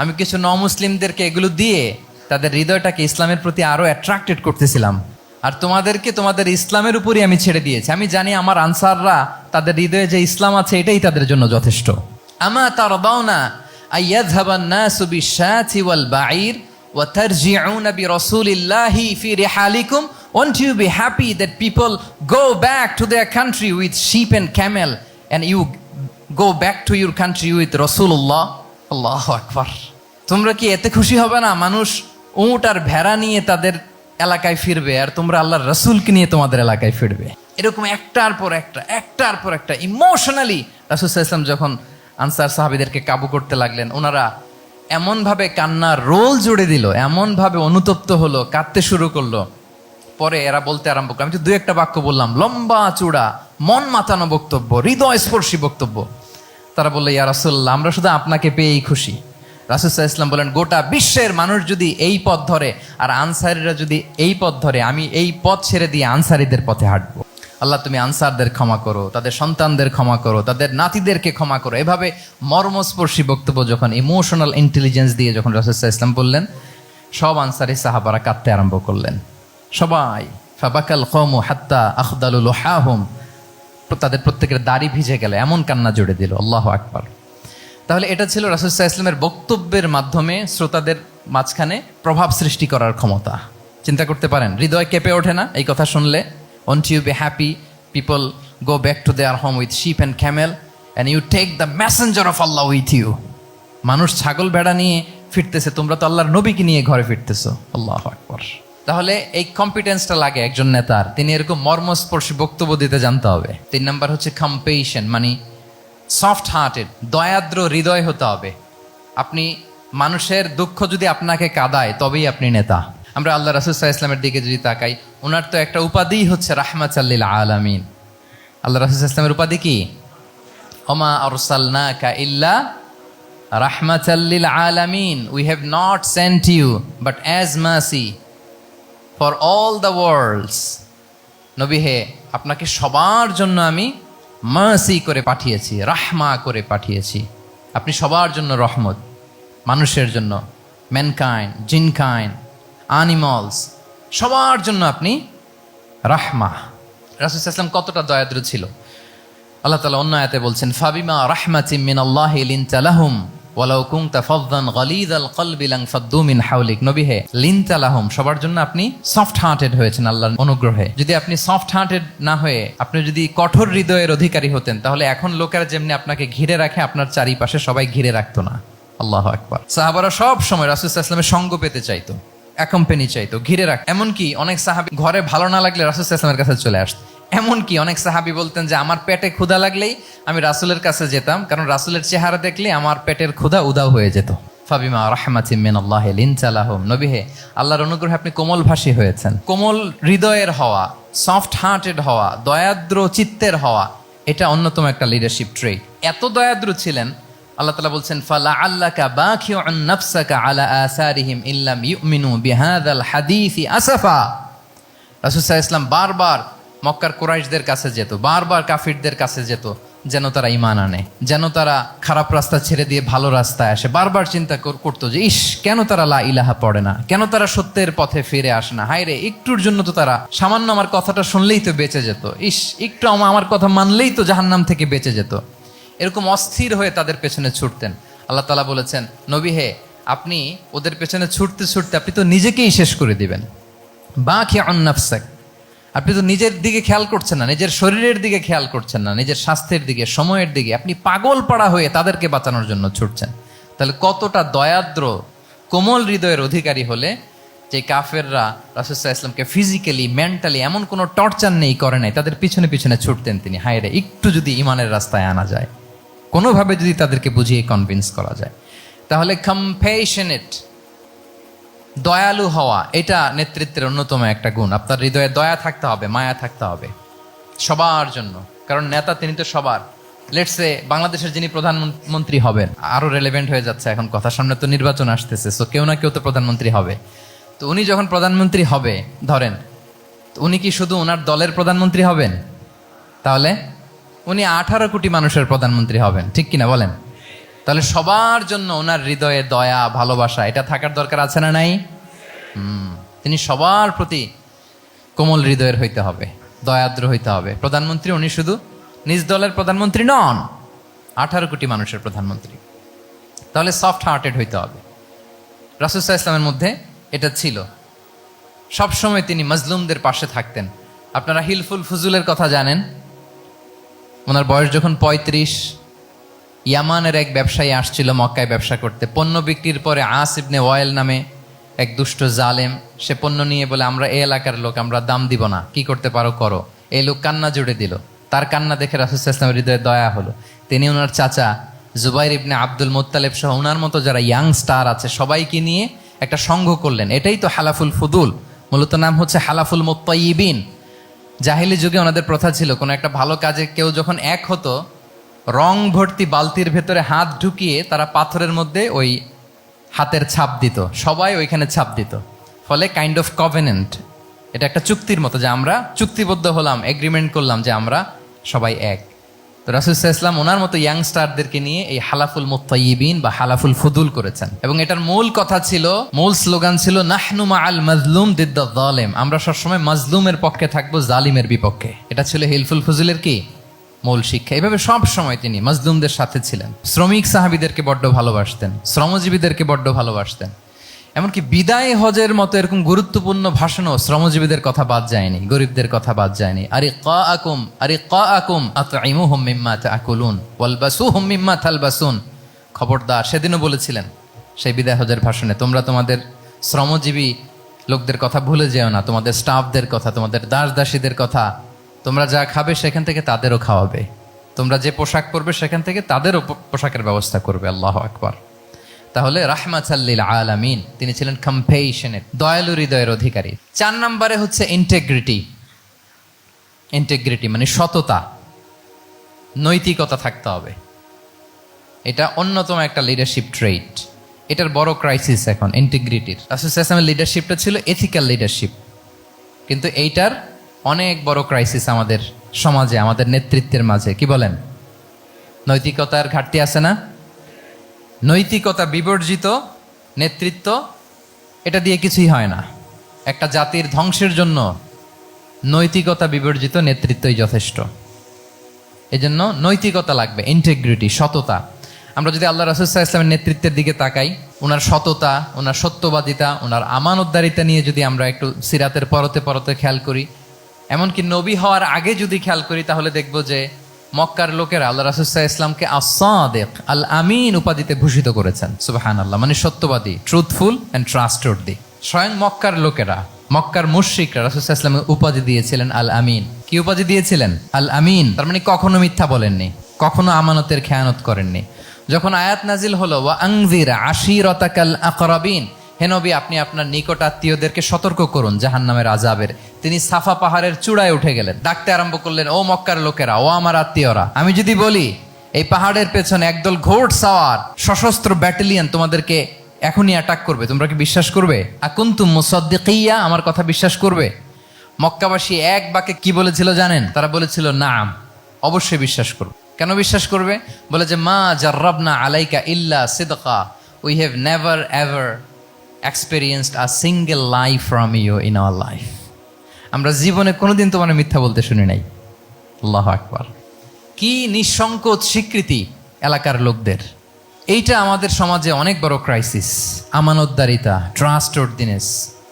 Speaker 1: আমি কিছু মুসলিমদেরকে এগুলো দিয়ে তাদের হৃদয়টাকে ইসলামের প্রতি আরো অ্যাট্রাক্টেড করতেছিলাম। আর তোমাদেরকে তোমাদের ইসলামের উপরই আমি ছেড়ে দিয়েছি। আমি জানি আমার আনসাররা, তাদের হৃদয়ে যে ইসলাম আছে এটাই তাদের জন্য যথেষ্ট। আমা তারদাউনা আইয়াযহাবান নাসু বিশ-শাতি ওয়াল বাঈর ওয়া তারজিউনা বিরাসূলিল্লাহি ফি রিহালিকুম। Won't you be happy that people go back to their country with sheep and camel and you go back to your country with Rasulullah? Allahu Akbar। তোমরা কি এতে খুশি হবে না? মানুষ উট আর ভেড়া নিয়ে তাদের এলাকায় ফিরবে আর তোমরা আল্লাহর রাসূলকে নিয়ে তোমাদের এলাকায় ফিরবে। এরকম একটার পর একটা ইমোশনালি রাসূল সাল্লাল্লাহু আলাইহি ওয়াসাল্লাম যখন আনসার সাহাবীদেরকে কাবু করতে লাগলেন, ওনারা এমনভাবে কান্নার রোল জুড়ে দিল, এমনভাবে অনুতপ্ত হলো, কাঁদতে শুরু করলো। পরে এরা বলতে আরম্ভ করলো, আমি তো 2-1টা বাক্য বললাম, লম্বা চূড়া মন মাতানো বক্তব্য, হৃদয় স্পর্শী বক্তব্য। তারা বললো, ইয়া রাসূলুল্লাহ, আমরা শুধু আপনাকে পেয়েই খুশি। রাসূল সাল্লাল্লাহু আলাইহি ওয়াসাল্লাম বলেন, গোটা বিশ্বের মানুষ যদি এই পথ ধরে আর আনসারীরা যদি এই পথ ধরে, আমি এই পথ ছেড়ে দিয়ে আনসারীদের পথে হাঁটবো। আল্লাহ তুমি আনসারদের ক্ষমা করো, তাদের সন্তানদের ক্ষমা করো, তাদের নাতিদেরকে ক্ষমা করো। এভাবে মর্মস্পর্শী বক্তব্য যখন ইমোশনাল ইন্টেলিজেন্স দিয়ে যখন রাসূল সাল্লাল্লাহু আলাইহি ওয়াসাল্লাম বললেন, সব আনসারী সাহাবারা কাঁদতে আরম্ভ করলেন। সবাই ফাবাকাল কওমু হাত্তা আখদালু লুহাহুম। তাদের প্রত্যেকের দাড়ি ভিজে গেল, এমন কান্না জুড়ে দিল। আল্লাহু আকবার। তাহলে এটা ছিল রাসূল সাল্লাল্লাহু আলাইহি ওয়াসাল্লামের বক্তব্যের মাধ্যমে শ্রোতাদের মাঝখানে প্রভাব সৃষ্টি করার ক্ষমতা। চিন্তা করতে পারেন, হৃদয় কেঁপে ওঠে না এই কথা শুনলে? Won't you be happy people go back to their home with sheep and camel and you take the messenger of Allah with you? মানুষ ছাগল ভেড়া নিয়ে ফিরতেছে, তোমরা তো আল্লাহর নবীকে নিয়ে ঘরে ফিরতেছো। আল্লাহু আকবার। তাহলে এই কম্পিটেন্সটা লাগে একজন নেতার, তিনি এরকম মর্মস্পর্শী বক্তব্য দিতে জানতে হবে। 3 নাম্বার হচ্ছে কম্পেশন, মানে সফট হার্টেড, দয়াদ্র হৃদয় হতে হবে। আপনি মানুষের দুঃখ যদি আপনাকে কাঁদায় তবেই আপনি নেতা। আমরা আল্লাহ রাসূল সাল্লাল্লাহু আলাইহি ওয়াসাল্লামের দিকে যদি তাকাই, ওনার তো একটা উপাধি হচ্ছে রাহমাতাল লিল আলামিন। আল্লাহ রাসূল সাল্লাল্লাহু আলাইহি ওয়াসাল্লামের উপাধি কি? ওমা আরসালনাকা ইল্লা রাহমাতাল লিল আলামিন। We have not sent you but as mercy for all the worlds. নবী হে, আপনাকে সবার জন্য আমি মার্সি করে পাঠিয়েছি, রাহমা করে পাঠিয়েছি। আপনি সবার জন্য রহমত, মানুষের জন্য, ম্যানকাইন্ড, জিনকাইন্ড, অ্যানিমালস, সবার জন্য আপনি রাহমা। রাসূল সাল্লাল্লাহু আলাইহি ওয়াসাল্লাম কতটা দয়াদ্র ছিল। আল্লাহ তাআলা অন্য আয়াতে বলছেন, ফাবিমা রাহমাতিম মিনাল্লাহি লিনতা লাহুম ওয়ালাউ কুনতা ফাযযান গালিযাল কলবি লানফাদ্দু মিন হাওলিক। নবী হে, লিনতা লাহুম, সবার জন্য আপনি সফট হার্টেড হয়েছেন আল্লাহর অনুগ্রহে। যদি আপনি সফট হার্টেড না হয়ে আপনি যদি কঠোর হৃদয়ের অধিকারী হতেন, তাহলে এখন লোকেরা যেমনি আপনাকে ঘিরে রাখে, আপনার চারিপাশে সবাই ঘিরে রাখতো না। আল্লাহু আকবার। সাহাবারা সব সময় রাসূল সাল্লাল্লাহু আলাইহি ওয়াসাল্লামের সঙ্গ পেতে চাইতো, অ্যাকম্পানি চাইতো, ঘিরে রাখ। এমনকি অনেক সাহাবী ঘরে ভালো না লাগলে রাসূল সাল্লাল্লাহু আলাইহি ওয়াসাল্লামের কাছে চলে আসতো। এমনকি অনেক সাহাবী বলতেন যে আমার পেটে ক্ষুধা লাগলেই আমি রাসূলের কাছে যেতাম, কারণ রাসূলের চেহারা দেখলে আমার পেটের ক্ষুধা উধাও হয়ে যেত। ফাবিমা রাহমাতিম মিনাল্লাহি লিনতা লাহুম। নবী হে, আল্লাহর অনুগ্রহে আপনি কোমলভাষী হয়েছেন। কোমল হৃদয়ের হওয়া, সফট হার্টেড হওয়া, দয়াদ্র চিত্তের হওয়া, এটা অন্যতম একটা লিডারশিপ ট্রেট। এত দয়াদ্র ছিলেন, আল্লাহ তাআলা বলছেন, ফালাআল্লাকা বাখিউন নাফসাকা আলা আসারিহিম ইল্লাম ইউমিনু বিহাযাল হাদীসি আসাফা। রাসূল সাল্লাল্লাহু আলাইহি ওয়াসাল্লাম বারবার মক্কার কুরাইশদের কাছে যেত, বারবার কাফিরদের কাছে যেত, যেন তারা ঈমান আনে, যেন তারা খারাপ রাস্তা ছেড়ে দিয়ে ভালো রাস্তায় আসে। বারবার চিন্তা করতো যে ইস, কেন তারা লা ইলাহা পড়ে না, কেন তারা সত্যের পথে ফিরে আসে না। হায় রে, একটুর জন্য তো তারা সামান্য আমার কথাটা শুনলেই তো বেঁচে যেত, ইস একটু আমার কথা মানলেই তো জাহান্নাম থেকে বেঁচে যেত। এরকম অস্থির হয়ে তাদের পেছনে ছুটতেন। আল্লাহ তাআলা বলেছেন, নবী হে, আপনি ওদের পেছনে ছুটতে ছুটতে আপনি তো নিজেকেই শেষ করে দিবেন। বাকিউন নাফসাক, আপনি তো নিজের দিকে খেয়াল করছেন না, নিজের শরীরের দিকে খেয়াল করছেন না, নিজের স্বাস্থ্যের দিকে, সময়ের দিকে। আপনি পাগল পাড়া হয়ে তাদেরকে বাঁচানোর জন্য ছুটছেন। তাহলে কতটা দয়াদ্র কোমল হৃদয়ের অধিকারী হলে যে কাফেররা রাসূল সাল্লাল্লাহু আলাইহি ওয়াসাল্লামকে ফিজিক্যালি মেন্টালি এমন কোনো টর্চার নেই, করে নাই, তাদের পিছনে পিছনে ছুটতেন তিনি। হায় রে, একটু যদি ইমানের রাস্তায় আনা যায়, কোনোভাবে যদি তাদেরকে বুঝিয়ে কনভিন্স করা যায়, তাহলে কম্প্যাশনেট, দয়ালু হওয়া, এটা নেতৃত্বের অন্যতম একটা গুণ। আপনার হৃদয়ে দয়া থাকতে হবে, মায়া থাকতে হবে সবার জন্য, কারণ নেতা তিনি তো সবার। লেটসে বাংলাদেশের যিনি প্রধানমন্ত্রী হবেন, আরো রেলেভেন্ট হয়ে যাচ্ছে এখন কথা, সামনে তো নির্বাচন আসতেছে, সো কেউ না কেউ তো প্রধানমন্ত্রী হবে। তো উনি যখন প্রধানমন্ত্রী হবে ধরেন, তো উনি কি শুধু ওনার দলের প্রধানমন্ত্রী হবেন? তাহলে উনি 18 কোটি মানুষের প্রধানমন্ত্রী হবেন, ঠিক কিনা বলেন? তাহলে সবার জন্য ওনার হৃদয়ে দয়া, ভালোবাসা, এটা থাকার দরকার আছে না নাই? তিনি সবার প্রতি কোমল হৃদয়ের হইতে হবে, দয়াদ্র হইতে হবে। প্রধানমন্ত্রী উনি শুধু নিজ দলের প্রধানমন্ত্রী নন, 18 কোটি মানুষের প্রধানমন্ত্রী। তাহলে সফট হার্টেড হইতে হবে। রাসূল সাল্লাল্লাহু আলাইহি ওয়াসাল্লামের মধ্যে এটা ছিল। সবসময় তিনি মাজলুমদের পাশে থাকতেন। আপনারা হিলফুল ফুজুলের কথা জানেন। ওনার বয়স যখন 35, ইয়ামানের এক ব্যবসায়ী আসছিল মক্কায় ব্যবসা করতে। পণ্য বিক্রির পরে আস ইবনে ওয়াইল নামে এক দুষ্ট জালেম, সে পণ্য নিয়ে বলে, আমরা এই এলাকার লোক, আমরা দাম দিব না, কি করতে পারো করো। এই লোক কান্না জুড়ে দিল। তার কান্না দেখে রাসূল সাল্লাল্লাহু আলাইহি ওয়াসাল্লামের হৃদয়ে দয়া হলো। তিনি ওনার চাচা জুবাইর ইবনে আব্দুল মুত্তালিব সহ ওনার মতো যারা ইয়াং স্টার আছে সবাইকে নিয়ে একটা সংঘ করলেন। এটাই তো হালাফুল ফুদুল, মূলত নাম হচ্ছে হালাফুল মুত্তাইয়িবিন। জাহিলি যুগে ওনাদের প্রথা ছিল, কোনো একটা ভালো কাজে কেউ যখন এক হতো, রং ভর্তি বালতির ভেতরে হাত ঢুকিয়ে তারা পাথরের মধ্যে ওই হাতের ছাপ দিত, সবাই ওইখানে ছাপ দিত। ফলে কাইন্ড অফ কভেনেন্ট, এটা একটা চুক্তির মতো, যে আমরা চুক্তিবদ্ধ হলাম, এগ্রিমেন্ট করলাম যে আমরা সবাই এক। তো রাসূল সাল্লাল্লাহু আলাইহি ওয়াসাল্লাম ওনার মতো ইয়াংস্টারদেরকে নিয়ে এই হালাফুল মুত্তাইয়িবিন বা হালাফুল ফুদুল করেছেন। এবং এটার মূল কথা ছিল, মূল স্লোগান ছিল, নাহনু মাআল মাজলুম দিদ্দা যালিম, আমরা সবসময় মাজলুমের পক্ষে থাকবো, জালিমের বিপক্ষে। এটা ছিল হিলফুল ফুজুলের কি মূল শিক্ষা। এভাবে সব সময় তিনি মাজলুমদের সাথে ছিলেন। শ্রমিক সাহাবীদেরকে বড্ড ভালোবাসতেন, শ্রমজীবীদেরকে বড্ড ভালোবাসতেন। এমনকি বিদায় হজের মতো এরকম গুরুত্বপূর্ণ ভাষণও শ্রমজীবীদের কথা বাদ যায়নি, গরিবদের কথা বাদ যায়নি। আরিকাআকুম আতঈমুহুম মিম্মা তাআকুলুন ওয়ালবাসুহুম মিম্মা তালবাসুন। খবরদার, সেদিনও বলেছিলেন সেই বিদায় হজের ভাষণে, তোমরা তোমাদের শ্রমজীবী লোকদের কথা ভুলে যেও না, তোমাদের স্টাফদের কথা, তোমাদের দাস দাসীদের কথা। তোমরা যা খাবে সেখান থেকে তাদেরও খাওয়াবে, তোমরা যে পোশাক পরবে সেখান থেকে তাদেরও পোশাকের ব্যবস্থা করবে। আল্লাহু আকবার। তাহলে রাহমাতাল লিল আলামিন, তিনি ছিলেন কম্প্যাশনেট, দয়ালু হৃদয়ের অধিকারী। 4 নম্বরে হচ্ছে ইন্টিগ্রিটি। ইন্টিগ্রিটি মানে সততা, নৈতিকতা থাকতে হবে। এটা অন্যতম একটা লিডারশিপ ট্রেইট। এটার বড় ক্রাইসিস এখন ইন্টিগ্রিটির। রাসূল সাল্লাল্লাহু আলাইহি ওয়াসাল্লামের লিডারশিপটা ছিল এথিক্যাল লিডারশিপ, কিন্তু এইটার অনেক বড় ক্রাইসিস আমাদের সমাজে, আমাদের নেতৃত্বের মাঝে। কি বলেন? নৈতিকতার ঘাটতি আছে না? নৈতিকতা বিবর্জিত নেতৃত্ব, এটা দিয়ে কিছুই হয় না। একটা জাতির ধ্বংসের জন্য নৈতিকতা বিবর্জিত নেতৃত্বই যথেষ্ট। এজন্য নৈতিকতা লাগবে, ইন্টিগ্রিটি, সততা। আমরা যদি আল্লাহ রাসূল সাল্লাল্লাহু আলাইহি ওয়াসাল্লামের নেতৃত্বের দিকে তাকাই, ওনার সততা, ওনার সত্যবাদিতা, ওনার আমানতদারিতা নিয়ে যদি আমরা একটু সিরাতের পরতে পরতে খেয়াল করি, এমনকি নবী হওয়ার আগে যদি খেয়াল করি, তাহলে দেখব যে মক্কার লোকেরা আল্লাহ রাসূল সাল্লাল্লাহু আলাইহি ওয়াসাল্লামকে আস-সাদিক, আল আমিন উপাধিতে ভূষিত করেছেন। সুবহানাল্লাহ, মানে সত্যবাদী, ট্রুথফুল এন্ড ট্রাস্টওয়ার্দি। স্বয়ং মক্কার লোকেরা, মক্কার মুশরিকরা রাসূল সাল্লাল্লাহু আলাইহি ওয়াসাল্লামকে উপাধি দিয়েছিলেন আল আমিন। কি উপাধি দিয়েছিলেন? আল আমিন। তার মানে কখনো মিথ্যা বলেননি, কখনো আমানতের খেয়ানত করেননি। যখন আয়াত নাজিল হলো, ওয়া আনজির আশিরাতাকাল আকরাবিন, হে নবী আপনি আপনার নিকট আত্মীয়দেরকে সতর্ক করুন জাহান্নামের আযাবের, তিনি সাফা পাহাড়ের চূড়ায় উঠে গেলেন, ডাকতে আরম্ভ করলেন, ও মক্কার লোকেরা, ও আমার আত্মীয়রা, আমি যদি বলি এই পাহাড়ের পেছনে একদল ঘোড় সাওয়ার সশস্ত্র ব্যাটালিয়ন তোমাদেরকে এখনই অ্যাটাক করবে, তোমরা কি বিশ্বাস করবে? আকুনতুম মুসাদ্দিকিয়া, আমার কথা বিশ্বাস করবে? মক্কাবাসী এক বাক্যে কি বলেছিল জানেন? তারা বলেছিল, নাম, অবশ্যই বিশ্বাস করব। কেন বিশ্বাস করবে? বলে যে মা জাররাবনা আলাইকা ইল্লা সিদকা, we have never ever experienced a single lie from you in our life. আমরা জীবনে কোনোদিন তোমার মিথ্যা বলতে শুনি নাই। আল্লাহু আকবার। কি নিঃসংকোচ স্বীকৃতি এলাকার লোকদের। এইটা আমাদের সমাজে অনেক বড় ক্রাইসিস, আমানতদারিতা, ট্রাস্টওয়ার্দিনেস।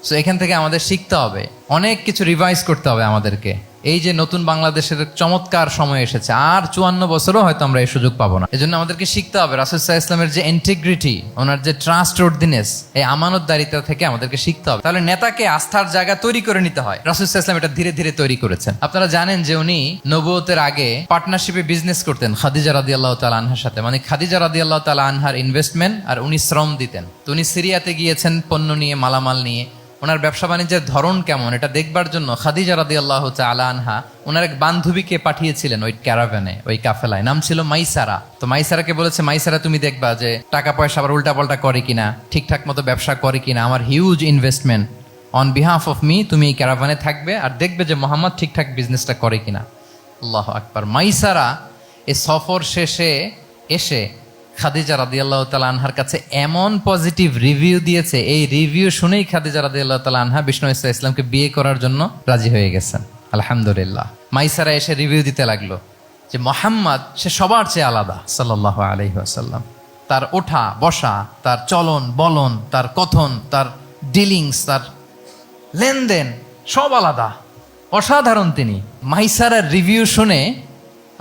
Speaker 1: সো এখান থেকে আমাদের শিখতে হবে, অনেক কিছু রিভাইজ করতে হবে আমাদেরকে। এই যে নতুন বাংলাদেশের চমৎকার সময় এসেছে, আর 54 বছরও হয়তো আমরা এই সুযোগ পাবো না। এজন্য আমাদেরকে শিখতে হবে রাসূল সাল্লাল্লাহু আলাইহি ওয়াসাল্লামের যে ইন্টিগ্রিটি, ওনার যে ট্রাস্টওয়ার্দিনেস, এই আমানতদারিতা থেকে আমাদেরকে শিখতে হবে। তাহলে নেতাকে আস্থার জায়গা তৈরি করে নিতে হয়। রাসূল সাল্লাল্লাহু আলাইহি ওয়াসাল্লাম এটা ধীরে ধীরে তৈরি করেছেন। আপনারা জানেন যে উনি নবুয়তের আগে পার্টনারশিপে বিজনেস করতেন খাদিজা রাদিয়াল্লাহু তাআলা আনহার সাথে। মানে খাদিজা রাদিয়াল্লাহু তাআলা আনহার ইনভেস্টমেন্ট আর উনি শ্রম দিতেন। তো উনি সিরিয়াতে গিয়েছেন পণ্য নিয়ে, মালামাল নিয়ে। ওনার ব্যবসা বাণিজ্যের ধরন কেমন এটা দেখবার জন্য খাদিজা রাদিয়াল্লাহু তাআলা আনহা ওনার এক বান্ধবীকে পাঠিয়েছিলেন ওই ক্যারাভ্যানে, ওই কাফেলায়। নাম ছিল মাইসারা। তো মাইসারাকে বলেছে, মাইসারা তুমি দেখবা যে টাকা পয়সা আবার উল্টাপাল্টা করে কিনা, ঠিকঠাক মতো ব্যবসা করে কিনা, আমার huge investment, on behalf of me তুমি এই ক্যারাভ্যানে থাকবে আর দেখবে যে মোহাম্মদ ঠিকঠাক বিজনেসটা করে কিনা। আল্লাহু আকবার। মাইসারা এই সফর শেষে এসে খাদিজা রাদিয়াল্লাহু তাআলা আনহার কাছে এমন পজিটিভ রিভিউ দিয়েছে, এই রিভিউ শুনেই খাদিজা রাদিয়াল্লাহু তাআলা আনহা বিষ্ণু ইসলামকে বিয়ে করার জন্য রাজি হয়ে গেছেন। আলহামদুলিল্লাহ। মাইসারা এসে রিভিউ দিতে লাগলো যে মোহাম্মদ সে সবার চেয়ে আলাদা সাল্লাল্লাহু আলাইহি ওয়াসাল্লাম। তার ওঠা বসা, তার চলন বলন, তার কথন, তার ডিলিংস, তার লেনদেন সব আলাদা, অসাধারণ তিনি। মাইসারার রিভিউ শুনে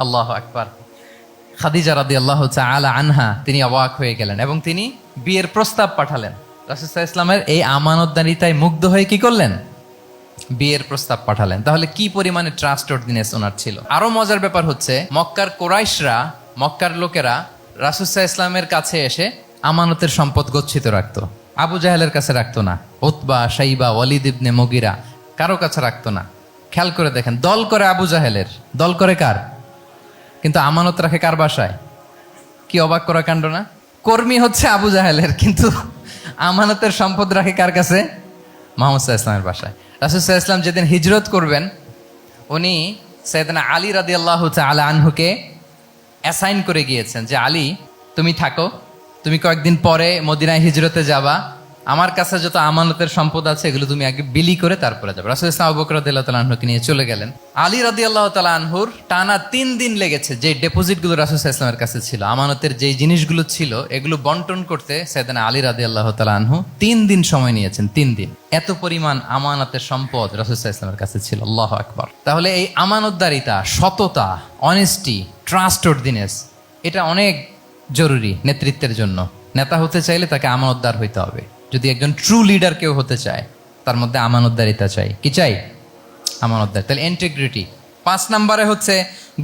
Speaker 1: আল্লাহু আকবার, খাদিজা রাদিয়াল্লাহু তাআলা আনহা তিনি অবাক হয়ে গেলেন এবং তিনি বিয়ের প্রস্তাব পাঠালেন। রাসূল সাল্লাল্লাহু আলাইহি ওয়াসাল্লামের এই আমানতদারিতায় মুগ্ধ হয়ে কি করলেন? বিয়ের প্রস্তাব পাঠালেন। তাহলে কি পরিমাণে ট্রাস্টওয়ার্দিনেস ওনার ছিল। আরো মজার ব্যাপার হচ্ছে, মক্কার কুরাইশরা, মক্কার লোকেরা রাসূল সাল্লাল্লাহু আলাইহি ওয়াসাল্লামের কাছে এসে আমানতের সম্পদ গচ্ছিত রাখতো। আবু জাহেলের কাছে রাখতো না, উতবা, শাইবা, ওয়ালিদ ইবনে মুগিরা কারো কাছে রাখতো না। খেয়াল করে দেখেন, দল করে আবু জাহেলের, দল করে কার? কিন্তু আমানত রাখে কার বাসায়? কি অবাক করা কাণ্ড না? কর্মী হচ্ছে আবু জাহেলের, কিন্তু আমানতের সম্পদ রাখে কার কাছে? মুহাম্মদ সাল্লাল্লাহু আলাইহি ওয়াসাল্লামের বাসায়। রাসূল সাল্লাল্লাহু আলাইহি ওয়াসাল্লাম যেদিন হিজরত করবেন, উনি সাইয়েদনা আলী রাদিয়াল্লাহু তাআলা আনহুকে অ্যাসাইন করে গিয়েছেন যে আলী তুমি থাকো, তুমি কয়েকদিন পরে মদিনায় হিজরতে যাবা, আমার কাছে যত আমানতের সম্পদ আছে এগুলো তুমি আগে বিলি করে তারপরে যাবে। রাসূল সাল্লাল্লাহু আবু বকর রাদিয়াল্লাহু তাআলা আনহুকে নিয়ে চলে গেলেন। আলী রাদিয়াল্লাহু তাআলা আনহুর টানা 3 দিন লেগেছে যে ডেপোজিটগুলো রাসূল সাল্লাল্লাহু আলাইহি ওয়াসাল্লামের কাছে ছিল, আমানতের যে জিনিসগুলো ছিল এগুলো বন্টন করতে সাইয়েদনা আলী রাদিয়াল্লাহু তাআলা আনহু 3 দিন সময় নিয়েছেন। 3 দিন। এত পরিমাণ আমানতের সম্পদ রাসূল সাল্লাল্লাহু আলাইহি ওয়াসাল্লামের কাছে ছিল। আল্লাহু আকবার। তাহলে এই আমানতদারিতা, সততা, অনেস্টি, ট্রাস্টওয়ার্দিনেস এটা অনেক জরুরি নেতৃত্বের জন্য। নেতা হতে চাইলে তাকে আমানতদার হইতে হবে। যদি একজন ট্রু লিডার কেউ হতে চায়, তার মধ্যে আমানতদারিতা চাই। কি চাই? আমানতদার। তাহলে ইন্টিগ্রিটি। 5 নম্বরে হচ্ছে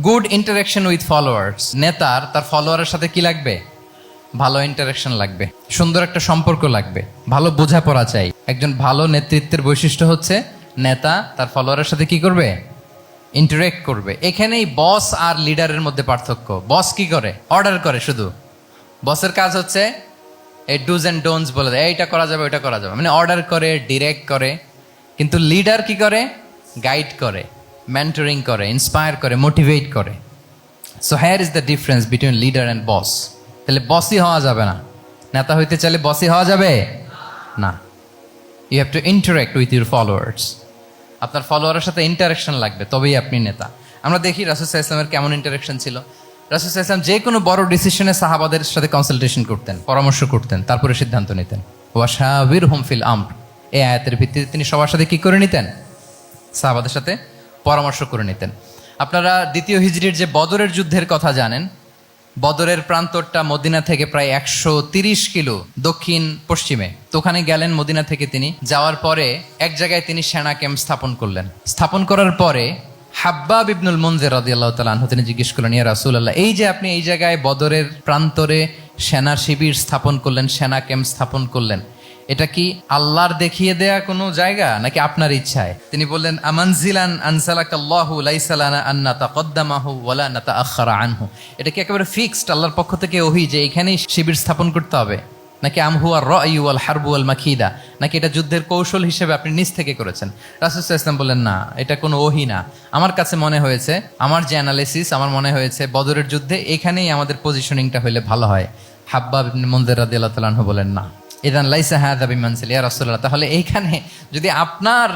Speaker 1: গুড ইন্টারাকশন উইথ ফলোয়ার্স। নেতার তার ফলোয়ারের সাথে কি লাগবে? ভালো ইন্টারাকশন লাগবে, সুন্দর একটা সম্পর্ক লাগবে, ভালো বোঝাপড়া চাই। একজন ভালো নেতৃত্বের বৈশিষ্ট্য হচ্ছে নেতা তার ফলোয়ারের সাথে কি করবে? ইন্টারেক্ট করবে। এখানেই বস আর লিডারের মধ্যে পার্থক্য। বস কি করে? অর্ডার করে শুধু। বসের কাজ হচ্ছে এই ডুজ অ্যান্ড ডোন্টস বলে দেয়, এইটা করা যাবে ওইটা করা যাবে, মানে অর্ডার করে, ডিরেক্ট করে। কিন্তু লিডার কি করে? গাইড করে, মেন্টরিং করে, ইন্সপায়ার করে, মোটিভেট করে। So here is the difference between leader and boss. তাহলে বসই হওয়া যাবে না। নেতা হইতে চাইলে বসই হওয়া যাবে না। You have to interact with your followers. আপনার ফলোয়ারের সাথে ইন্টারাকশন লাগবে, তবেই আপনি নেতা। আমরা দেখি রাসূল সাল্লাল্লাহু আলাইহি ওয়াসাল্লামের কেমন ইন্টারাকশন ছিল। রাসূল সাল্লাল্লাহু আলাইহি ওয়াসাল্লাম যে কোনো বড় ডিসিশনে সাহাবাদের সাথে কনসালটেশন করতেন, পরামর্শ করতেন, তারপরে সিদ্ধান্ত নিতেন। ওয়াশাবিরহুম ফিল আমর, এই আয়াতের ভিত্তিতে তিনি সবার সাথে কি করে নিতেন? সাহাবাদের সাথে পরামর্শ করে নিতেন। আপনারা দ্বিতীয় হিজরির যে বদরের যুদ্ধের কথা জানেন। বদরের প্রান্তরটা মদিনা থেকে প্রায় 130 কিলো দক্ষিণ পশ্চিমে। তো ওখানে গেলেন মদিনা থেকে। তিনি যাওয়ার পরে এক জায়গায় তিনি সেনা ক্যাম্প স্থাপন করলেন। স্থাপন করার পরে হাব্বাব ইবনুল মুনজির রাদিয়াল্লাহু তাআলা আনহু তিনি জিজ্ঞেস করলেন, ইয়া রাসূলুল্লাহ, এই যে আপনি এই জায়গায় বদরের প্রান্তরে সেনা শিবির স্থাপন করলেন, সেনা ক্যাম্প স্থাপন করলেন, এটা কি আল্লাহর দেখিয়ে দেয়া কোনো জায়গা নাকি আপনার ইচ্ছায়? তিনি বললেন, আমানজিলান আনসালাকাল্লাহু লাইসা লানা আন নাতাকদ্দামাহু ওয়ালা নাতাআখারা আনহু। এটা কি একেবারে ফিক্সড আল্লাহর পক্ষ থেকে ওহী যে এখানেই শিবির স্থাপন করতে হবে? নাকি আমহুয়া রাই ওয়াল হারবু ওয়াল মাকিদা, নাকি এটা যুদ্ধের কৌশল হিসেবে আপনি নিজ থেকে করেছেন? রাসূল সাল্লাল্লাহু আলাইহি ওয়াসাল্লাম বললেন, না, এটা কোনো ওহী না। আমার কাছে মনে হয়েছে, আমার যে অ্যানালিসিস, আমার মনে হয়েছে বদরের যুদ্ধে এখানেই আমাদের পজিশনিংটা হইলে ভালো হয়। হাব্বাব ইবনে মুনযির রাদিয়াল্লাহু তাআলা আনহু বলেন, না, ইযান লাইসা হাযা বিমানসিল ইয়া রাসূলুল্লাহ, তাহলে এইখানে যদি আপনার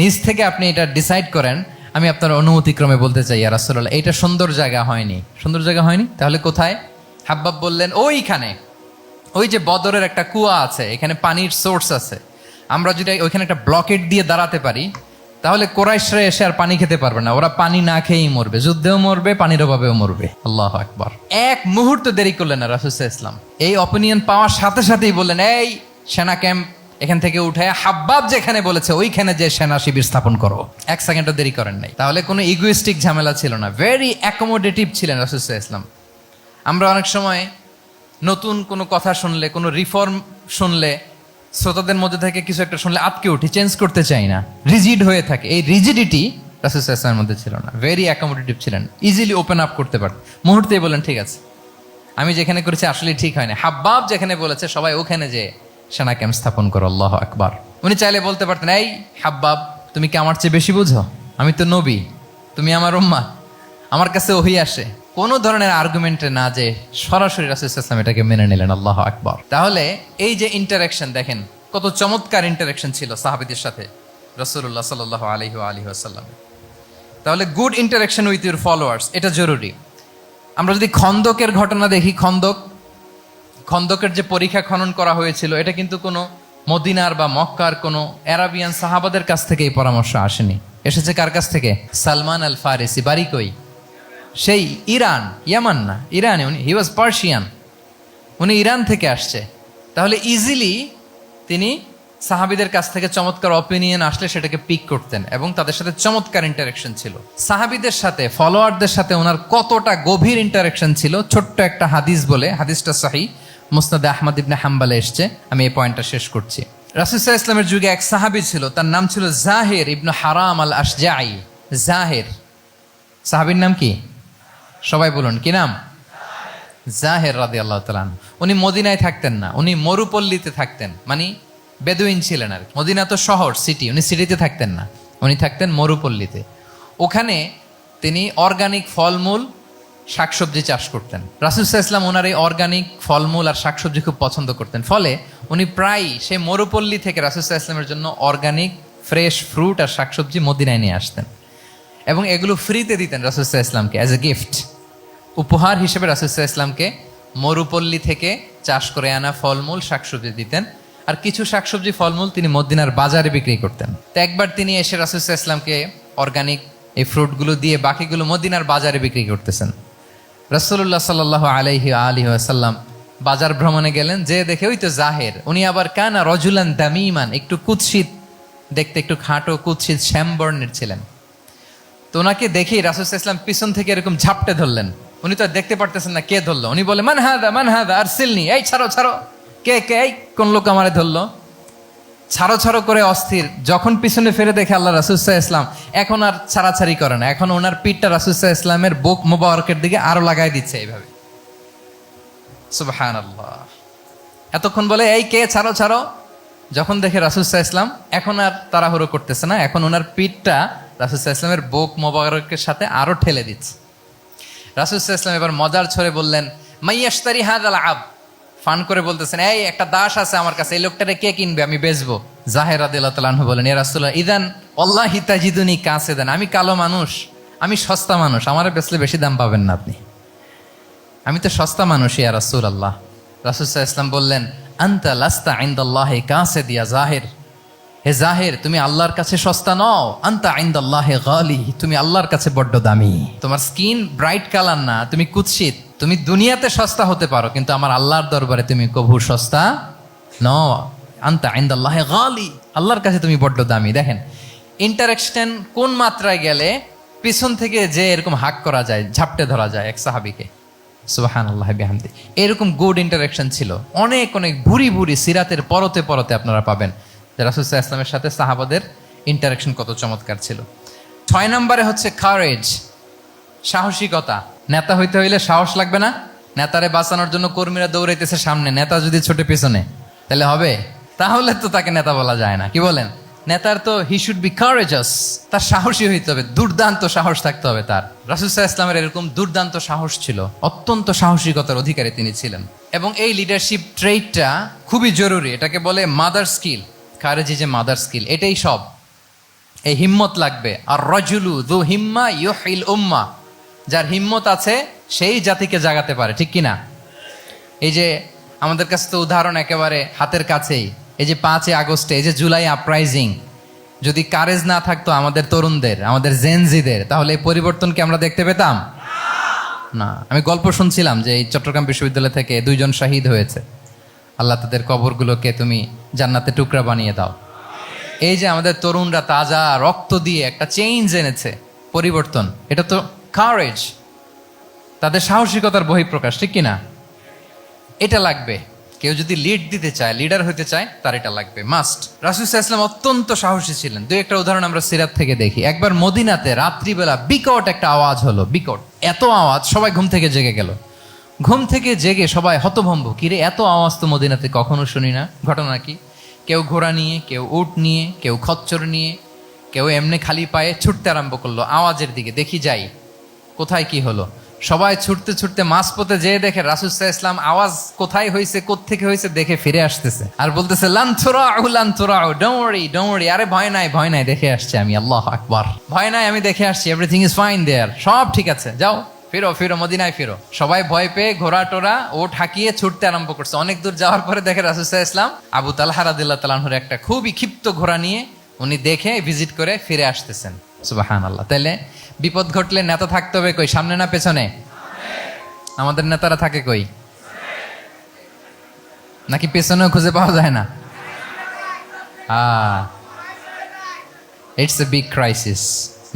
Speaker 1: নিজ থেকে আপনি এটা ডিসাইড করেন, আমি আপনার অনুমতিক্রমে বলতে চাই ইয়া রাসূলুল্লাহ, এটা সুন্দর জায়গা হয়নি। সুন্দর জায়গা হয়নি, তাহলে কোথায়? হাব্বাব বললেন, ওইখানে, ওই যে বদরের একটা কুয়া আছে, এখানে পানির সোর্স আছে, আমরা যদি ওইখানে একটা ব্লকেট দিয়ে দাঁড়াতে পারি, তাহলে কোরাইশরা এসে আর পানি খেতে পারবে না, ওরা পানি না খেয়েই মরবে, যুদ্ধেও মরবে, পানির অভাবেও মরবে। আল্লাহু আকবার। এক মুহূর্ত দেরি করলেন না রাসূল সাল্লাল্লাহু আলাইহি ওয়াসাল্লাম, এই অপিনিয়ন পাওয়ার সাথে সাথেই বললেন, এই সেনা ক্যাম্প এখান থেকে উঠে হাব্বাব যেখানে বলেছে ওইখানে যে সেনা শিবির স্থাপন করো। এক সেকেন্ডও দেরি করেন নাই। তাহলে কোনো ইগোইস্টিক ঝামেলা ছিল না, ভেরি অ্যাকোমোডেটিভ ছিলেন রাসূল সাল্লাল্লাহু আলাইহি ওয়াসাল্লাম। আমরা অনেক সময় নতুন কোনো কথা শুনলে, কোনো রিফর্ম শুনলে, শ্রোতাদের মধ্যে থেকে কিছু একটা শুনলে আটকে উঠি, চেঞ্জ করতে চাই না, রিজিড হয়ে থাকে। এই রিজিডিটি রাসূল সাল্লাল্লাহু আলাইহি ওয়াসাল্লামের মধ্যে ছিল না, ভেরি অ্যাকোমোডেটিভ ছিলেন, ইজিলি ওপেন আপ করতে পারতেন। মুহূর্তেই বলেন, ঠিক আছে, আমি যেখানে করেছি আসলে ঠিক হয় না, হাব্বাব যেখানে বলেছে সবাই ওখানে যে সেনা ক্যাম্প স্থাপন করো। আল্লাহু আকবার। উনি চাইলে বলতে পারতেন, এই হাব্বাব, তুমি কি আমার চেয়ে বেশি বুঝো? আমি তো নবী, তুমি আমার উম্মাহ, আমার কাছে ওহী আসে। কোনো ধরনের আর্গুমেন্টে না যে সরাসরি রাসূল সাল্লাল্লাহু আলাইহি ওয়াসাল্লাম এটাকে মেনে নিলেন। আল্লাহু আকবার। তাহলে এই যে ইন্টারাকশন দেখেন, কত চমৎকার ইন্টারাকশন ছিল সাহাবীদের সাথে রাসূলুল্লাহ সাল্লাল্লাহু আলাইহি ওয়া আলিহি ওয়াসাল্লাম। তাহলে good interaction with your followers, এটা জরুরি। আমরা যদি খন্দকের ঘটনা দেখি, খন্দকের যে পরীক্ষা খনন করা হয়েছিল, এটা কিন্তু কোনো মদিনার বা মক্কার কোনো আরাবিয়ান সাহাবাদের কাছ থেকে এই পরামর্শ আসেনি। এসেছে কার কাছ থেকে? সালমান আল ফারিসি। বাড়ি কই? সেই ইরান, ইয়ামান না, ইরানে। উনি হি ওয়াজ পার্সিয়ান, উনি ইরান থেকে আসছে। তাহলে ইজিলি তিনি সাহাবীদের কাছ থেকে চমৎকার অপিনিয়ন আসলে সেটাকে পিক করতেন এবং তাদের সাথে চমৎকার ইন্টারাকশন ছিল। সাহাবীদের সাথে, ফলোয়ারদের সাথে ওনার কতটা গভীর ইন্টারাকশন ছিল, ছোট্ট একটা হাদিস বলে, হাদিসটা সহিহ, মুসনাদে আহমদ ইবনে হাম্বালে এসছে। আমি এই পয়েন্টটা শেষ করছি। রাসূল সাল্লাল্লাহু আলাইহি ওয়াসাল্লামের যুগে এক সাহাবী ছিল, তার নাম ছিল জাহির ইবনে হারাম আল আশজাঈ। জাহির, সাহাবীর নাম কি? সবাই বলুন, কি নাম? জাহির রাদিয়াল্লাহু তাআলা আনহু। উনি মদিনায় থাকতেন না, উনি মরুপল্লীতে থাকতেন, মানে বেদুইন ছিলেন আর কি। মদিনা তো শহর, সিটি, উনি সিটিতে থাকতেন না, উনি থাকতেন মরুপল্লীতে। ওখানে তিনি অর্গানিক ফলমূল, শাকসবজি চাষ করতেন। রাসূল সাল্লাল্লাহু আলাইহি ওয়াসাল্লাম ওনার এই অর্গানিক ফলমূল আর শাকসবজি খুব পছন্দ করতেন। ফলে উনি প্রায় সেই মরুপল্লী থেকে রাসূল সাল্লাল্লাহু আলাইহি ওয়াসাল্লামের জন্য অর্গানিক ফ্রেশ ফ্রুট আর শাকসবজি মদিনায় নিয়ে আসতেন এবং এগুলো ফ্রিতে দিতেন রাসূল সাল্লাল্লাহু আলাইহি ওয়াসাল্লামকে অ্যাজ এ গিফট। উপহার হিসেবে রাসূল সাল্লাল্লাহু আলাইহি ওয়াসাল্লামকে মরুপল্লী থেকে চাষ করে আনা ফলমূল শাকসবজি দিতেন। আর কিছু শাকসবজি ফলমূল তিনি মদিনার বাজারে বিক্রি করতেন। তো একবার তিনি এসে রাসূল সাল্লাল্লাহু আলাইহি ওয়াসাল্লামকে অর্গানিক এই ফ্রুটগুলো দিয়ে বাকিগুলো মদিনার বাজারে বিক্রি করতেছেন। রাসূলুল্লাহ সাল্লাল্লাহু আলাইহি ওয়া আলিহি ওয়াসাল্লাম বাজার ভ্রমণে গেলেন, যে দেখে ওই তো জাহির, উনি আবার কানা রজুলান দামিমান, একটু কুৎসিত দেখতে, একটু খাটো কুৎসিত শ্যামবর্ণের ছিলেন। তো ওনাকে দেখেই রাসূল সাল্লাল্লাহু আলাইহি ওয়াসাল্লাম পিছন থেকে এরকম ঝাপটে ধরলেন। উনি তো দেখতে পারতেছেন না কে ধরলো। উনি বলে, মান হাদা আরসিলনি, এই ছাড়ো ছাড়ো, কে কে, এই কোন লোক আমারে ধরলো, ছাড়ো ছাড়ো করে অস্থির। যখন পিছনে ফিরে দেখে আল্লাহ রাসূল সাল্লাল্লাহু আলাইহি ওয়াসাল্লাম, এখন আর ছাড়াছাড়ি করে না, এখন ওনার পিঠটা রাসূল সাল্লাল্লাহু আলাইহি ওয়াসাল্লামের বুক মোবারকের দিকে আরো লাগাই দিচ্ছে এইভাবে। সুবহানাল্লাহ। এতক্ষণ বলে, এই কে, ছাড়ো ছাড়ো। যখন দেখে রাসূল সাল্লাল্লাহু আলাইহি ওয়াসাল্লাম এখন আর তাড়াহুড়ো করতেছে না, এখন ওনার পিঠটা রাসূল সাল্লাল্লাহু আলাইহি ওয়াসাল্লামের বুক মোবারকের সাথে আরো ঠেলে দিচ্ছে। রাসূল সাল্লাল্লাহু আলাইহি ওয়াসাল্লাম এবার মজার ছলে বললেন, মাইয়াশতারি হাযাল আব, ফান করে বলতেছেন, এই একটা দাস আছে আমার কাছে, এই লোকটারে কে কিনবে, আমি বেচবো। জাহির রাদিয়াল্লাহু তাআলা আনহু বলেন, ইয়া রাসূলুল্লাহ, ইদান ওয়াল্লাহি তাজিদুনি কাসিদান, আমি কালো মানুষ, আমি সস্তা মানুষ, আমারে বেচলে বেশি দাম পাবেন না আপনি, আমি তো সস্তা মানুষ ইয়া রাসূলুল্লাহ। রাসূল সাল্লাল্লাহু আলাইহি ওয়াসাল্লাম বললেন, আনতা লাস্তা ইনদাল্লাহি কাসিদ ইয়া জাহির, হে জাহির, তুমি আল্লাহর কাছে সস্তা নও, আনতা ইনদাল্লাহি গালি, তুমি আল্লাহর কাছে বড্ড দামি। তোমার স্কিন ব্রাইট কালার না, তুমি কুৎসিত, তুমি দুনিয়াতে সস্তা হতে পারো, কিন্তু আমার আল্লাহর দরবারে তুমি কভু সস্তা নও। আনতা ইনদাল্লাহি গালি, আল্লাহর কাছে তুমি বড্ড দামি। দেখেন ইন্টারাকশন কোন মাত্রায় গেলে পিছন থেকে যে এরকম হাক করা যায়, ঝাপটে ধরা যায় এক সাহাবীকে। সুবহানাল্লাহি বিহামদি। এরকম গুড ইন্টারাকশন ছিল অনেক অনেক, ভুরি ভুরি সিরাতের পরতে পরতে আপনারা পাবেন যে রাসূল সাল্লাল্লাহু আলাইহি ওয়াসাল্লামের সাথে সাহাবাদের ইন্টারাকশন কত চমৎকার ছিল। 6 নম্বরে হচ্ছে কারেজ, সাহসিকতা। নেতা হইতে হইলে সাহস লাগবে না?
Speaker 2: নেতারে বাঁচানোর জন্য কর্মীরা দৌড়াইতেছে সামনে, নেতা যদি ছোটে পেছনে, তাহলে হবে? তাহলে তো তাকে নেতা বলা যায় না। কি বলেন? নেতার তো হি শুড বি কারেজাস, তার সাহসী হইতে হবে, দুর্দান্ত সাহস থাকতে হবে তার। রাসূল সাল্লাল্লাহু আলাইহি ওয়াসাল্লামের এরকম দুর্দান্ত সাহস ছিল, অত্যন্ত সাহসিকতার অধিকারী তিনি ছিলেন। এবং এই লিডারশিপ ট্রেইটটা খুবই জরুরি, এটাকে বলে mother skill. Courage is a mother skill, এটাই সব। এই হিম্মত লাগবে। আর রাজুলু যু হিম্মা ইউহিল উম্মা, যার হিম্মত আছে সেই জাতিকে জাগাতে পারে, ঠিক কিনা? এই যে আমাদের কাছে তো উদাহরণ একেবারে হাতের কাছেই, এই যে 5 আগস্টে, এই যে জুলাই আপরাইজিং, যদি কারেজ না থাকতো আমাদের তরুণদের, আমাদের জেনজিদের, তাহলে এই পরিবর্তন কি আমরা দেখতে পেতাম? না। আমি গল্প শুনছিলাম যে এই চট্টগ্রাম বিশ্ববিদ্যালয় থেকে 2 জন শহীদ হয়েছে। আল্লাহ তাদের কবরগুলোকে তুমি জান্নাতে টুকরা বানিয়ে দাও। এই যে আমাদের তরুণরা তাজা রক্ত দিয়ে একটা চেঞ্জ এনেছে, পরিবর্তন, এটা তো কারেজ, তাদের সাহসিকতার বহিঃপ্রকাশ, ঠিক কিনা? এটা লাগবে। কেউ যদি লিড দিতে চায়, লিডার হতে চায়, তার এটা লাগবে, মাস্ট। রাসূল সাল্লাল্লাহু আলাইহি ওয়াসাল্লাম অত্যন্ত সাহসী ছিলেন। 2-একটা উদাহরণ আমরা সিরাত থেকে দেখি। একবার মদিনাতে রাত্রিবেলা বিকট একটা আওয়াজ হলো, বিকট এত আওয়াজ, সবাই ঘুম থেকে জেগে গেল। ঘুম থেকে জেগে সবাই হতভম্ব, কিরে এত আওয়াজ তো মদিনাতে কখনো শুনি না। ঘটনা কি? কেউ ঘোড়া নিয়ে, কেউ উট নিয়ে, কেউ খচ্চর নিয়ে, কেউ এমনি খালি পায়ে ছুটতে আরম্ভ করলো আওয়াজের দিকে, দেখি যাই কোথায় কি হলো। সবাই ছুটতে ছুটতে মাঝপথে যেয়ে দেখে রাসূল সাল্লাল্লাহু আলাইহি ওয়াসাল্লাম আওয়াজ কোথায় হয়েছে, কোত্থেকে হয়েছে দেখে ফিরে আসতেছে, আর বলতেছে লান তুরাউ, ডোন্ট ওয়ারি, আরে ভয় নাই, ভয় নাই, দেখে আসছে আমি, আল্লাহু আকবার, ভয় নাই, আমি দেখে আসছি, এভরিথিং ইজ ফাইন দেয়ার, সব ঠিক আছে, যাও ফিরো মদিনায় ফিরো। সবাই ভয় পেয়ে ঘোড়া টোরা ও ঠাকিয়ে ছুটতে আরম্ভ করছে। অনেক দূর যাওয়ার পরে দেখে রাসূল সাল্লাল্লাহু আলাইহি ওয়াসাল্লাম আবু তালহা রাদিয়াল্লাহু তাআলা আনহুর একটা খুবই ক্ষিপ্ত ঘোড়া নিয়ে উনি দেখে ভিজিট করে ফিরে আসতেছেন। সুবহানাল্লাহ। তাইলে বিপদ ঘটলে নেতা থাকতে হবে কই, সামনে না পেছনে? আমাদের নেতারা থাকে কই? নাকি পেছনেও খুঁজে পাওয়া যায় না? It's a big crisis.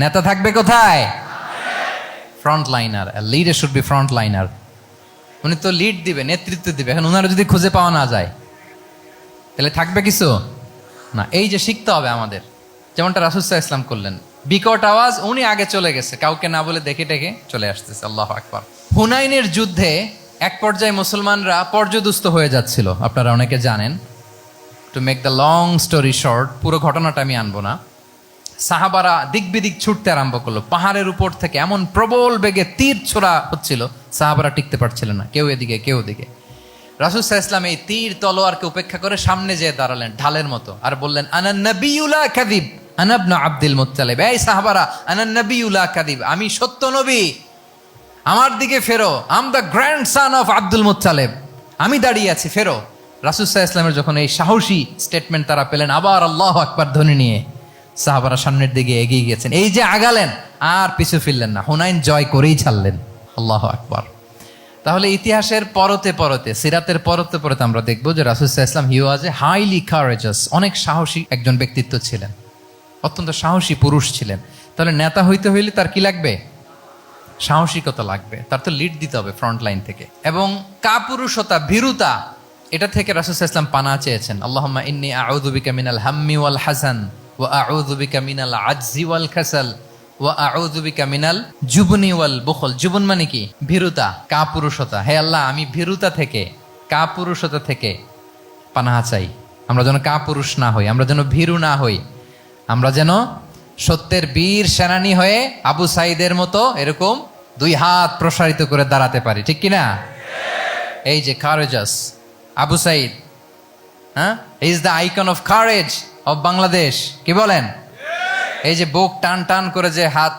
Speaker 2: নেতা থাকবে কোথায়? Front liner. Leader should be front liner. উনি তো লিড দিবে, নেতৃত্ব দিবে। এখন ওনারা যদি খুঁজে পাওয়া না যায়, তাহলে থাকবে কিছু না। এই যে শিখতে হবে আমাদের, যেমনটা রাসূল সাল্লাল্লাহু আলাইহি ওয়াসাল্লাম করলেন। বিকট আওয়াজ, উনি আগে চলে গেছে, কাউকে না বলে দেখে টেকে চলে আসতেছে। আল্লাহু আকবার। হুনাইনের যুদ্ধে এক পর্যায়ে মুসলমানরা পর্যদুস্ত হয়ে যাচ্ছিল, আপনারা অনেকে জানেন। To make the long story short, পুরো ঘটনাটা আমি আনবো না। সাহাবারা দিক বিদিক ছুটতে আরম্ভ করলো, পাহাড়ের উপর থেকে এমন প্রবল বেগে তীর ছোড়া হচ্ছিল, সাহাবারা টিকতে পারছিলেন না, কেউ এদিকে কেউ ওদিকে। রাসূল সাল্লাল্লাহু আলাইহি ওয়াসাল্লাম এই তীর তলোয়ারকে উপেক্ষা করে সামনে যেয়ে দাঁড়ালেন ঢালের মতো, আর বললেন আনা নবিয়্যু লা কাযিব আনা ইবনু আব্দুল মুত্তালিব। এই সাহাবারা, আনা নবিয়্যু লা কাযিব, আমি সত্য নবী, আমার দিকে ফেরো, I'm the grandson of Abdul Muttalib, আমি দাঁড়িয়ে আছি, ফেরো। রাসূল সাল্লাল্লাহু আলাইহি ওয়াসাল্লামের যখন এই সাহসী স্টেটমেন্ট তারা পেলেন, আবার আল্লাহু আকবার ধ্বনি নিয়ে সাহাবারা সামনের দিকে এগিয়ে গেছেন। এই যে আগালেন, আর পিছু ফিরলেন না, হুনাইন জয় করেই ছাড়লেন। আল্লাহু আকবার। তাহলে ইতিহাসের পরতে পরতে, সিরাতের পরতে পরতে আমরা দেখবো যে রাসূল সাল্লাল্লাহু আলাইহি ওয়াসাল্লাম হি ওয়াজ এ হাইলি কারেজাস, অনেক সাহসী একজন ব্যক্তিত্ব ছিলেন, অত্যন্ত সাহসী পুরুষ ছিলেন। তাহলে নেতা হইতে হইলে তার কি লাগবে? সাহসিকতা লাগবে, তার তো লিড দিতে হবে ফ্রন্ট লাইন থেকে। এবং কাপুরুষতা, ভীরুতা, এটা থেকে রাসূল সাল্লাল্লাহু আলাইহি ওয়াসাল্লাম পানা চেয়েছেন। আল্লাহুম্মা ইন্নী আউযু বিকা মিনাল হাম্মি ওয়াল হাসান ওয়া আউযু বিকা মিনাল আজজি ওয়াল কাসাল ওয়া আউযু বিকা মিনাল জুবনি ওয়াল বুখল। জুবন মানে কি? ভীরুতা, কাপুরুষতা। হে আল্লাহ, আমি ভীরুতা থেকে, কাপুরুষতা থেকে পানাহা চাই। আমরা যেন কাপুরুষ না হই, আমরা যেন ভীরু না হই, আমরা যেন সত্যের বীর সেনানী হয়ে আবু সাঈদের মতো এরকম 2 হাত প্রসারিত করে দাঁড়াতে পারি, ঠিক কিনা? এই যে কারেজাস আবু সাঈদ, হ্যাঁ, is the icon of courage of Bangladesh. কি বলেন? এই যে বুক টান টান করে যে হাত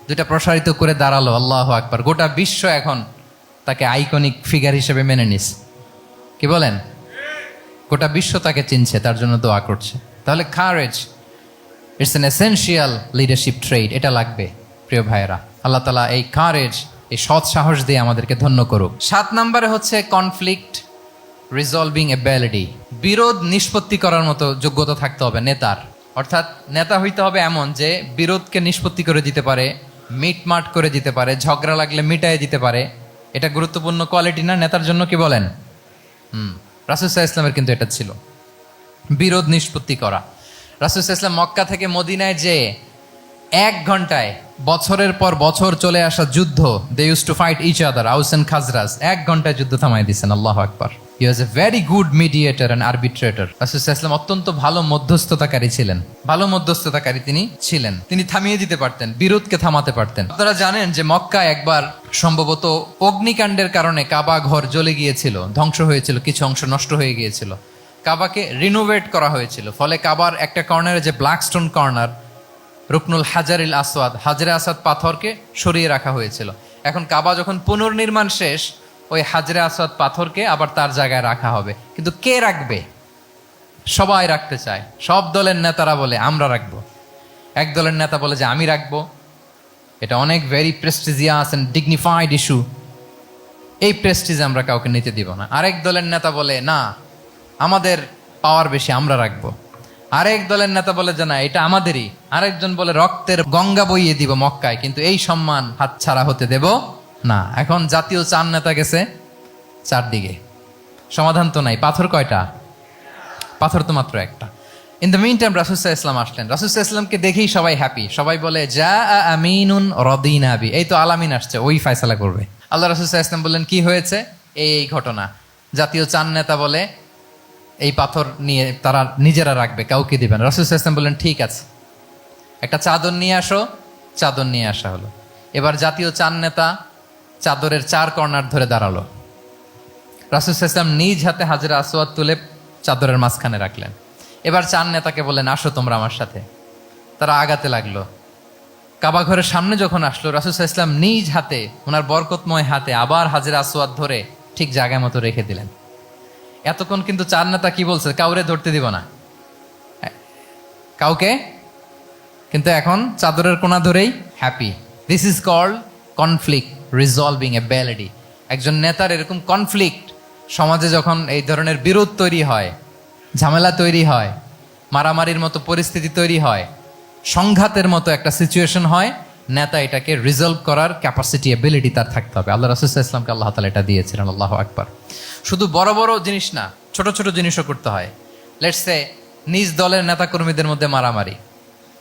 Speaker 2: 2টা প্রসারিত করে দাঁড়ালো, আল্লাহু আকবার। গোটা বিশ্ব এখন তাকে আইকনিক ফিগার হিসেবে মেনে নিস। কি বলেন? গোটা বিশ্ব তাকে চিনছে, তার জন্য দোয়া করছে। তাহলে courage, it's an essential leadership trade, এটা লাগবে প্রিয় ভাইয়েরা। আল্লাহ তাআলা এই কারেজ, এই সৎ সাহস দিয়ে আমাদেরকে ধন্য করুক। 7 নম্বরে হচ্ছে কনফ্লিক্ট রিজলভিং এবিলিটি, বিরোধ নিষ্পত্তি করার মতো যোগ্যতা থাকতে হবে নেতার। অর্থাৎ নেতা হইতে হবে এমন যে বিরোধকে নিষ্পত্তি করে দিতে পারে, মিটমাট করে দিতে পারে, ঝগড়া লাগলে মিটায়ে দিতে পারে। এটা গুরুত্বপূর্ণ কোয়ালিটি না নেতার জন্য? কি বলেন? রাসূল সাল্লাল্লাহু আলাইহি ওয়াসাল্লামের কিন্তু এটা ছিল, বিরোধ নিষ্পত্তি করা। রাসূল সাল্লাল্লাহু আলাইহি ওয়াসাল্লাম মক্কা থেকে মদিনায় যে 1 ঘন্টায় বছরের পর বছর চলে আসা যুদ্ধ, they use to fight each other, Aws and Khazraj, 1 ঘন্টায় যুদ্ধ থামাই দিয়েছেন। আল্লাহু আকবার। He was a very good mediator and arbitrator. রাসূল সাল্লাল্লাহু আলাইহি ওয়াসাল্লাম অত্যন্ত ভালো মধ্যস্থতাকারী ছিলেন, ভালো মধ্যস্থতাকারী তিনি ছিলেন। তিনি থামিয়ে দিতে পারতেন, বিরোধকে থামাতে পারতেন। আপনারা জানেন যে মক্কায় একবার সম্ভবত অগ্নিকাণ্ডের কারণে কাবা ঘর জ্বলে গিয়েছিল, ধ্বংস হয়েছিল, কিছু অংশ নষ্ট হয়ে গিয়েছিল। কাবাকে রিনোভেট করা হয়েছিল, ফলে কাবার একটা কর্নারে যে ব্ল্যাক স্টোন কর্নার, রুকনুল হাজারিল আসওয়াদ, হাজরে আসাদ পাথরকে সরিয়ে রাখা হয়েছিল। এখন কাবা যখন পুনর্নির্মাণ শেষ, ওই হাজরে আসাদ পাথরকে আবার তার জায়গায় রাখা হবে। কিন্তু কে রাখবে? সবাই রাখতে চায়। সব দলের নেতারা বলে আমরা রাখবো। এক দলের নেতা বলে যে আমি রাখবো, এটা অনেক very prestigious and dignified issue, এই প্রেস্টিজ আমরা কাউকে নিতে দিব না। আরেক দলের নেতা বলে না, আমাদের পাওয়ার বেশি, আমরা রাখবো। আরেক দলের নেতা বলে যে না, এটা আমাদেরই। আরেকজন বলে রক্তের গঙ্গা বইয়ে দিব মক্কায়, কিন্তু এই সম্মান হাতছাড়া হতে দেব না। এখন জাতীয় 4 নেতা গেছে 4 দিকে, সমাধান তো নাই। পাথর কয়টা? পাথর তো মাত্র একটা। ইন দ্য মিন টাইম রাসূল সাল্লাল্লাহু আলাইহি ওয়াসাল্লাম আসলেন। রাসূল সাল্লাল্লাহু আলাইহি ওয়াসাল্লামকে দেখেই সবাই হ্যাপি। সবাই বলে যা আমিনুন রাদিনা বি, এই তো আলামিন আসছে, ওই ফয়সালা করবে। আল্লাহ রাসূল সাল্লাল্লাহু আলাইহি ওয়াসাল্লাম বললেন কি হয়েছে? এই ঘটনা। জাতীয় 4 নেতা বলে এই পাথর নিয়ে তারা নিজেরা রাখবে, কাউকে দিবেন। রাসূল সাল্লাল্লাহু আলাইহি ওয়াসাল্লাম বললেন ঠিক আছে, একটা চাদর নিয়ে আসো। চাদর নিয়ে আসা হলো। এবার জাতীয় 4 নেতা চাদরের 4 কর্নার ধরে দাঁড়ালো। রাসূল সাল্লাল্লাহু আলাইহি ওয়াসাল্লাম নিজ হাতে হাজরে আসওয়াদ তুলে চাদরের মাঝখানে রাখলেন। এবার 4 নেতাকে বললেন আসো তোমরা আমার সাথে। তারা আগাতে লাগলো। কাবা ঘরের সামনে যখন আসলো, রাসূল সাল্লাল্লাহু আলাইহি ওয়াসাল্লাম নিজ হাতে, ওনার বরকতময় হাতে আবার হাজরে আসওয়াদ ধরে ঠিক জায়গা মতো রেখে দিলেন। এতক্ষণ কিন্তু 4 নেতা কি বলছে? কাউরে ধরতে দিব না, কাউকে। কিন্তু এখন চাদরের কোনা ধরেই happy. This is called conflict resolving ability. একজন নেতার এরকম কনফ্লিক্ট, সমাজে যখন এই ধরনের বিরোধ তৈরি হয়, ঝামেলা তৈরি হয়, মারামারির মতো পরিস্থিতি তৈরি হয়, সংঘাতের মতো একটা সিচুয়েশন হয়, নেতা এটাকে রিজলভ করার ক্যাপাসিটি, এবিলিটি তার থাকতে হবে। আল্লাহ রাসূল সাল্লাল্লাহু আলাইহি ওয়াসাল্লামকে আল্লাহ তাআলা এটা দিয়েছিলেন। আল্লাহু আকবার। শুধু বড় বড় জিনিস না, ছোট ছোট জিনিসও করতে হয়। লেটস সে নিজ দলের নেতাকর্মীদের মধ্যে মারামারি,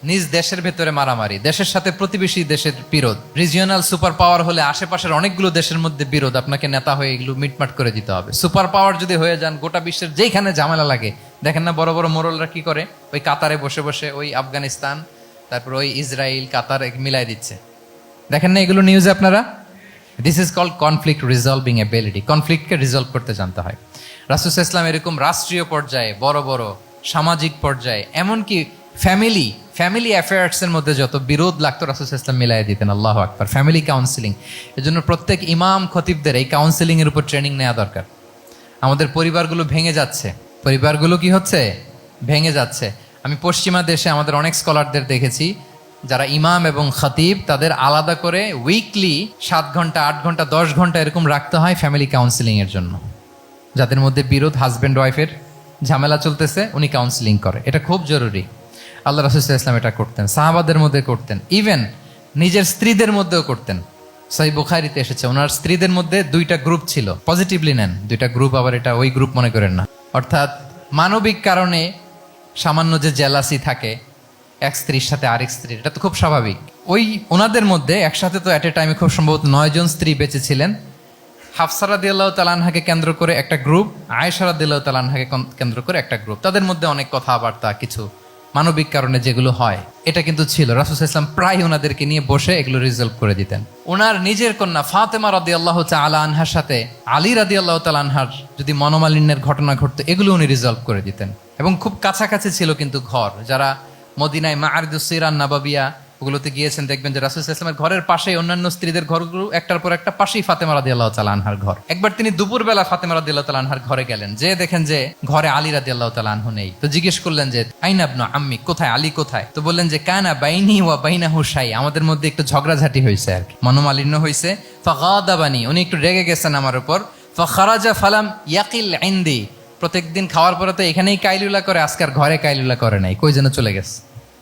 Speaker 2: নিজ দেশের ভেতরে মারামারি, দেশের সাথে প্রতিবেশী দেশের বিরোধ, রিজিওনাল সুপার পাওয়ার হলে আশেপাশের অনেকগুলো দেশের মধ্যে বিরোধ, আপনাকে নেতা হয়ে এগুলো মিটমাট করে দিতে হবে। সুপার পাওয়ার যদি হয়ে যান, গোটা বিশ্বের যেখানে ঝামেলা লাগে, দেখেন না বড় বড় মোরলরা কি করে? ওই কাতারে বসে বসে ওই আফগানিস্তান, তারপর ওই ইসরায়েল, কাতার মিলাই দিচ্ছে। দেখেন না এগুলো নিউজে আপনারা? This is called conflict resolving ability. কনফ্লিক্টকে রিজলভ করতে জানতে হয়। রাসূল সাল্লাল্লাহু আলাইহি ওয়াসাল্লাম এরকম রাষ্ট্রীয় পর্যায়ে, বড় বড় সামাজিক পর্যায়ে, এমনকি ফ্যামিলি অ্যাফেয়ার্সের মধ্যে যত বিরোধ লাগতো, রাসূল সাল্লাল্লাহু আলাইহি ওয়াসাল্লাম মিলাই দিতেন। আল্লাহু আকবার। ফ্যামিলি কাউন্সিলিং, এজন্য প্রত্যেক ইমাম খতিবদের এই কাউন্সিলিং এর উপর ট্রেনিং নেওয়া দরকার। আমাদের পরিবারগুলো ভেঙে যাচ্ছে, পরিবারগুলো কি হচ্ছে? ভেঙে যাচ্ছে। আমি পশ্চিমা দেশে আমাদের অনেক স্কলারদের দেখেছি, যারা ইমাম এবং খতিব, তাদের আলাদা করে উইকলি 7 ঘন্টা, 8 ঘন্টা, 10 ঘন্টা এরকম রাখতে হয় ফ্যামিলি কাউন্সিলিং এর জন্য। যাদের মধ্যে বিরোধ, হাজব্যান্ড ওয়াইফের ঝামেলা চলতেছে, উনি কাউন্সিলিং করে। এটা খুব জরুরি। আল্লাহ রাসূল সাল্লাল্লাহু আলাইহি ওয়াসাল্লাম এটা করতেন, সাহাবাদের মধ্যে করতেন, ইভেন নিজের স্ত্রীদের মধ্যেও করতেন। সহিহ বুখারীতে এসেছে, ওনার স্ত্রীদের মধ্যে 2টা গ্রুপ ছিল। পজিটিভলি নেন, 2টা গ্রুপ, আবার এটা ওই গ্রুপ মনে করেন না। অর্থাৎ মানবিক কারণে সামান্য যে জেলাসি থাকে এক স্ত্রীর সাথে আরেক স্ত্রীর, এটা তো খুব স্বাভাবিক। ওই ওনাদের মধ্যে একসাথে তো অ্যাট এ টাইমে খুব সম্ভবত 9 জন স্ত্রী বেঁচে ছিলেন। হাফসা রাদিয়াল্লাহু তাআলা আনহাকে কেন্দ্র করে একটা গ্রুপ, আয়েশা রাদিয়াল্লাহু তাআলা আনহাকে কেন্দ্র করে একটা গ্রুপ। তাদের মধ্যে অনেক কথাবার্তা, কিছু মানবিক কারণে যেগুলো হয়, এটা কিন্তু ছিল। রাসূল সাল্লাল্লাহু আলাইহি ওয়াসাল্লাম প্রায় ওনাদেরকে নিয়ে বসে এগুলো রিজলভ করে দিতেন। ওনার নিজের কন্যা ফাতেমা রাদিয়াল্লাহু তাআলা আনহার সাথে আলী রাদিয়াল্লাহু তাআলা আনহার যদি মনোমালিন্যের ঘটনা ঘটতো, এগুলো উনি রিজলভ করে দিতেন। এবং খুব কাছাকাছি ছিল কিন্তু ঘর। যারা মদিনায় মাআরিদুস সিরান নাবাবিয়া ওগুলোতে গিয়েছেন, দেখবেন যে রাসূল সাল্লাল্লাহু আলাইহি ওয়াসাল্লামের ঘরের পাশেই অন্যান্য স্ত্রীদের ঘরগুলো একটার পর একটা, পাশেই ফাতেমা রাদিয়াল্লাহু তাআলা আনহার ঘর। একবার তিনি দুপুরবেলা ফাতেমা রাদিয়াল্লাহু তাআলা আনহার ঘরে গেলেন, যে দেখেন যে ঘরে আলী রাদিয়াল্লাহু তাআলা আনহু নেই। তো জিজ্ঞেস করলেন যে আইনা ইবনু আম্মি, কোথায় আলী, কোথায়? তো বললেন যে কানা বাইনি ওয়া বাইনাহু শাই, আমাদের মধ্যে একটু ঝগড়াঝাটি হয়েছে আর কি, মনোমালিন্য হয়েছে। ফাগাদাবানি, উনি একটু রেগে গেছেন আমার উপর। ফাখারাজা ফালাম ইয়াকিল ইনদি, প্রত্যেকদিন খাওয়ার পরে তো এখানেই কাইলুলা করে, আজকার ঘরে কাইলুলা করে নাই, কই যেন চলে গেছে।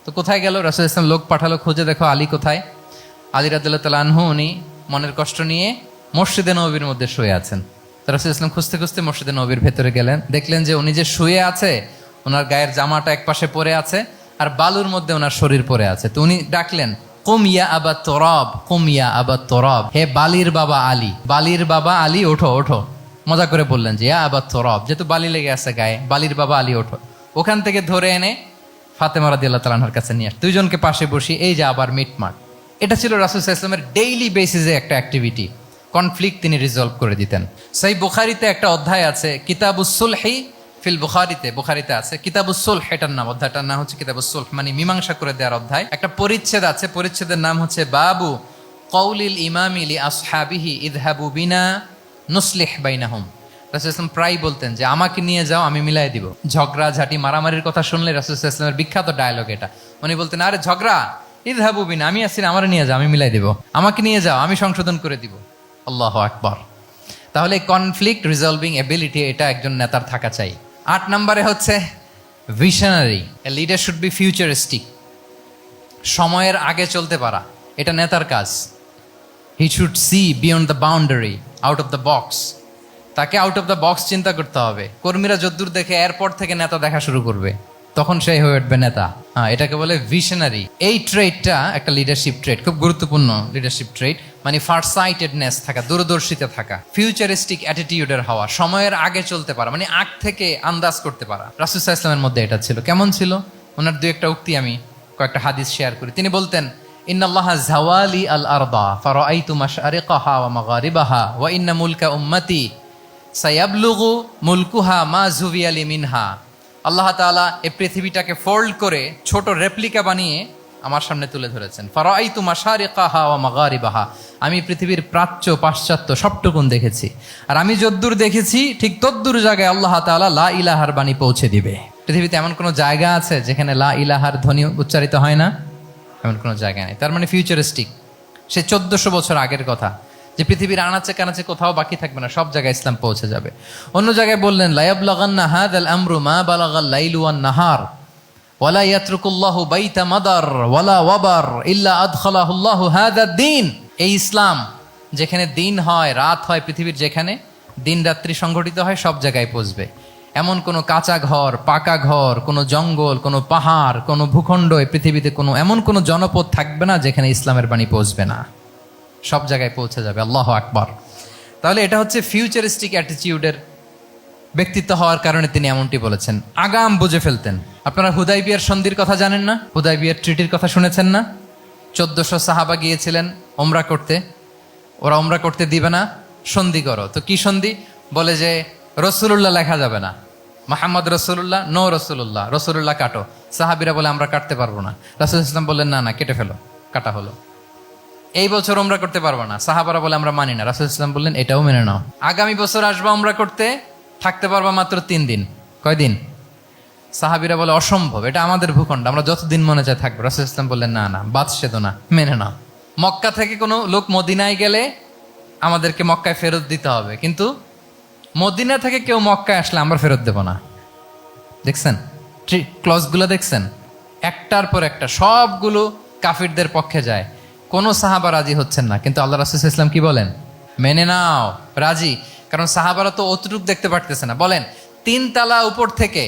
Speaker 2: তো কোথায় গেল? রাসূল সাল্লাল্লাহু আলাইহি ওয়াসাল্লাম লোক পাঠালো, খুঁজে দেখো আলী কোথায়। আলী রাদিয়াল্লাহু তাআলা আনহু উনি মনের কষ্ট নিয়ে মসজিদে নববীর মধ্যে শুয়ে আছেন। তো রাসূল সাল্লাল্লাহু আলাইহি ওয়াসাল্লাম খুঁজতে খুঁজতে মসজিদে নববীর ভেতরে গেলেন, দেখলেন যে উনি যে শুয়ে আছে, ওনার গায়ের জামাটা এক পাশে পড়ে আছে, আর বালুর মধ্যে ওনার শরীর পড়ে আছে। তো উনি ডাকলেন কুম ইয়া আবা তোরাব, কুম ইয়া আবা তোরাব, হে বালির বাবা আলী, বালির বাবা আলী ওঠো ওঠো। মজা করে বললেন যে ইয়া আবা তোরাব, যেহেতু বালি লেগে আছে গায়ে, বালির বাবা আলী ওঠো। ওখান থেকে ধরে এনে ফাতেমা রাদিয়াল্লাহু তাআলার কাছে নিয়ে আস, দুইজনকে পাশে বসি, এই যে আবার মিটমাট। এটা ছিল রাসূল সাল্লাল্লাহু আলাইহি ওয়াসাল্লামের ডেইলি বেসিসে একটা অ্যাক্টিভিটি। কনফ্লিক্ট তিনি রিজলভ করে দিতেন। সেই বুখারীতে একটা অধ্যায় আছে কিতাবুস সুলহি ফিল বুখারীতে আছে কিতাবুস সুলহ, এটার নাম, অধ্যায়টার নাম হচ্ছে কিতাবুস সুলহ, মানে মীমাংসা করে দেওয়ার অধ্যায়। একটা পরিচ্ছেদ আছে, পরিচ্ছেদের নাম হচ্ছে বাবু কওলিল ইমামি লি আসহাবিহি ইযহাবু বিনা নুসলিহ বাইনাহুম। রাসূল সাল্লাল্লাহু আলাইহি ওয়াসাল্লাম প্রায় বলতেন যে আমাকে নিয়ে যাও, আমি মিলাই দিব। ঝগড়া ঝাঁটি মারামারির কথা শুনলে রাসূল সাল্লাল্লাহু আলাইহি ওয়াসাল্লামের বিখ্যাত ডায়লগ এটা। উনি বলতেন, আরে ঝগড়া, ইযহাবু বিনা, আমি আসি না, আমারে নিয়ে যাও, আমি মিলাই দিব। আমাকে নিয়ে যাও, আমি সংশোধন করে দিব। আল্লাহু আকবার। তাহলে কনফ্লিক্ট রিজলভিং এবিলিটি এটা একজন নেতার থাকা চাই। 8 নম্বরে হচ্ছে visionary. A leader should be futuristic. সময়ের আগে চলতে পারা, এটা নেতার কাজ। He should see beyond the boundary, out of the box. তাকে আউট অফ দ্য বক্স চিন্তা করতে হবে। কর্মীরা যদ্দূর দেখে এরপর থেকে নেতা দেখা শুরু করবে, তখন সেই হয়ে উঠবে নেতা। এটাকে বলে ভিশনারি। এই ট্রেডটা একটা লিডারশিপ ট্রেড, খুব গুরুত্বপূর্ণ লিডারশিপ ট্রেড, মানে ফারসাইটেডনেস থাকা, দূরদর্শিতা থাকা, ফিউচারিস্টিক অ্যাটিটিউডের হওয়া, সময়ের আগে চলতে পারা, মানে আগ থেকে আন্দাজ করতে পারা। রাসূল সাল্লাল্লাহু আলাইহি ওয়াসাল্লামের মধ্যে এটা ছিল। কেমন ছিল? ওনার দুই একটা উক্তি আমি কয়েকটা হাদিস শেয়ার করি। তিনি বলতেন, ইন্নাল্লাহা জাওয়ালি আল আরদা ফারাআইতু মাশআরিকাহা ওয়া মাগারিবাহা ওয়া ইন্না মুলকা উম্মতি সায়াবলুগু মুলকুহা মা যুবিয়ালি মিনহা। আল্লাহ তাআলা এই পৃথিবীটাকে ফোল্ড করে ছোট রেপ্লিকা বানিয়ে আমার সামনে তুলে ধরেছেন। ফারাআইতু মাশারিকাহা ওয়া মাগারিবাহা, আমি পৃথিবীর প্রাচ্য পাশ্চাত্য সবটুকুন দেখেছি। আর আমি যদ্দূর দেখেছি ঠিক তদ্দূর জায়গায় আল্লাহ তাআলা লা ইলাহার বাণী পৌঁছে দিবে। পৃথিবীতে এমন কোনো জায়গা আছে যেখানে লা ইলাহার ধ্বনি উচ্চারিত হয় না? এমন কোনো জায়গা নেই। তার মানে ফিউচারিস্টিক। সে 1400 বছর আগের কথা, যে পৃথিবীর আনাচে কানাচে কোথাও বাকি থাকবে না, সব জায়গায় ইসলাম পৌঁছে যাবে। অন্য জায়গায় বললেন, লা ইয়াবলাগান্না হাযাল আমরু মা বালাগাল লাইলু ওয়ান নাহার ওয়ালা ইয়াতরুকুল্লাহু বাইতা মাদার ওয়ালা ওয়াবার ইল্লা আদখালাহুল্লাহু হাযা দ্বীন। এই ইসলাম যেখানে দিন হয়, রাত হয়, পৃথিবীর যেখানে দিন রাত্রি সংঘটিত হয়, সব জায়গায় পৌঁছবে। এমন কোনো কাঁচা ঘর, পাকা ঘর, কোনো জঙ্গল, কোনো পাহাড়, কোনো ভূখণ্ড, এই পৃথিবীতে কোনো এমন কোনো জনপদ থাকবে না যেখানে ইসলামের বাণী পৌঁছবে না। সব জায়গায় পৌঁছে যাবে। আল্লাহু আকবার। তাহলে এটা হচ্ছে ফিউচারিস্টিক অ্যাটিটিউডের ব্যক্তিত্ব হওয়ার কারণে তিনি এমনটি বলেছেন। আগাম বুঝে ফেলতেন। আপনারা হুদাইবিয়ার সন্ধির কথা জানেন না? হুদাইবিয়ার ট্রিটির কথা শুনেছেন না? 1400 সাহাবা গিয়েছিলেন ওমরা করতে, ওরা ওমরা করতে দিবে না, সন্ধি করো। তো কি সন্ধি? বলে যে রসুলুল্লাহ লেখা যাবে না, মোহাম্মদ রসুল্লাহ, নো রসুল্লাহ, রসুল্লাহ কাটো। সাহাবিরা বলে আমরা কাটতে পারবো না। রাসূল ইসলাম বললেন না না, কেটে ফেলো। কাটা হলো। এই বছর ওমরা করতে পারবো না, সাহাবারা বলে আমরা মানি না। রাসূল ইসলাম বললেন এটাও মেনে নাও। আগামী বছর আসবা ওমরা করতে, থাকতে পারবা মাত্র 3 দিন। কয়দিন? সাহাবিরা বলে অসম্ভব, এটা আমাদের ভূখণ্ড, আমরা যতদিন মনে চায় থাকবো। রাসূল ইসলাম বললেন না না, বাদশেদ না, মেনে নাও। মক্কা থেকে কোনো লোক মদিনায় গেলে আমাদেরকে মক্কায় ফেরত দিতে হবে, কিন্তু মদিনা থেকে কেউ মক্কায় আসলে আমরা ফেরত দেব না। দেখছেন ক্লজগুলো? দেখছেন একটার পর একটা, সবগুলো কাফিরদের পক্ষে যায়। কোনো সাহাবা রাজি হচ্ছেন না, কিন্তু আল্লাহ রাসূল সাল্লাল্লাহু আলাইহি ওয়াসাল্লাম কি বলেন? মেনে নাও, রাজি। কারণ সাহাবারা তো অতটুক দেখতে পারতেছে না। বলেন 3 তালা উপর থেকে,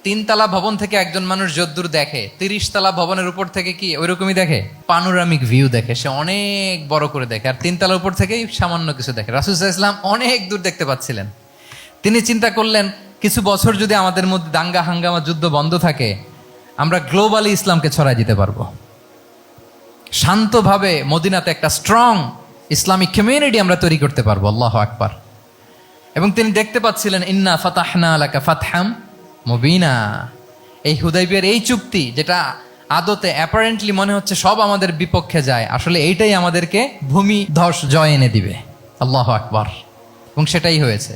Speaker 2: 3 তালা ভবন থেকে একজন মানুষ যদ্দূর দেখে, 30 তালা ভবনের উপর থেকে কি ওইরকমই দেখে? পানোরামিক ভিউ দেখে, সে অনেক বড় করে দেখে। আর 3 তালা উপর থেকেই সামান্য কিছু দেখে। রাসূল সাল্লাল্লাহু আলাইহি ওয়াসাল্লাম অনেক দূর দেখতে পাচ্ছিলেন। তিনি চিন্তা করলেন, কিছু বছর যদি আমাদের মধ্যে দাঙ্গা হাঙ্গামা যুদ্ধ বন্ধ থাকে, আমরা গ্লোবালি ইসলামকে ছড়াই দিতে পারবো। শান্তভাবে মদিনাতে একটা স্ট্রং ইসলামিক কমিউনিটি আমরা তৈরি করতে পারবো। আল্লাহু আকবার। এবং তিনি দেখতে পাচ্ছিলেন, ইন্না ফাতাহনা লাকা ফাতহাম মুবিনা। এই হুদাইবিয়ার এই চুক্তি, যেটা আদতে অ্যাপারেন্টলি মনে হচ্ছে সব আমাদের বিপক্ষে যায়, আসলে এইটাই আমাদেরকে ভূমি ধস জয় এনে দিবে। আল্লাহু আকবার। এবং সেটাই হয়েছে।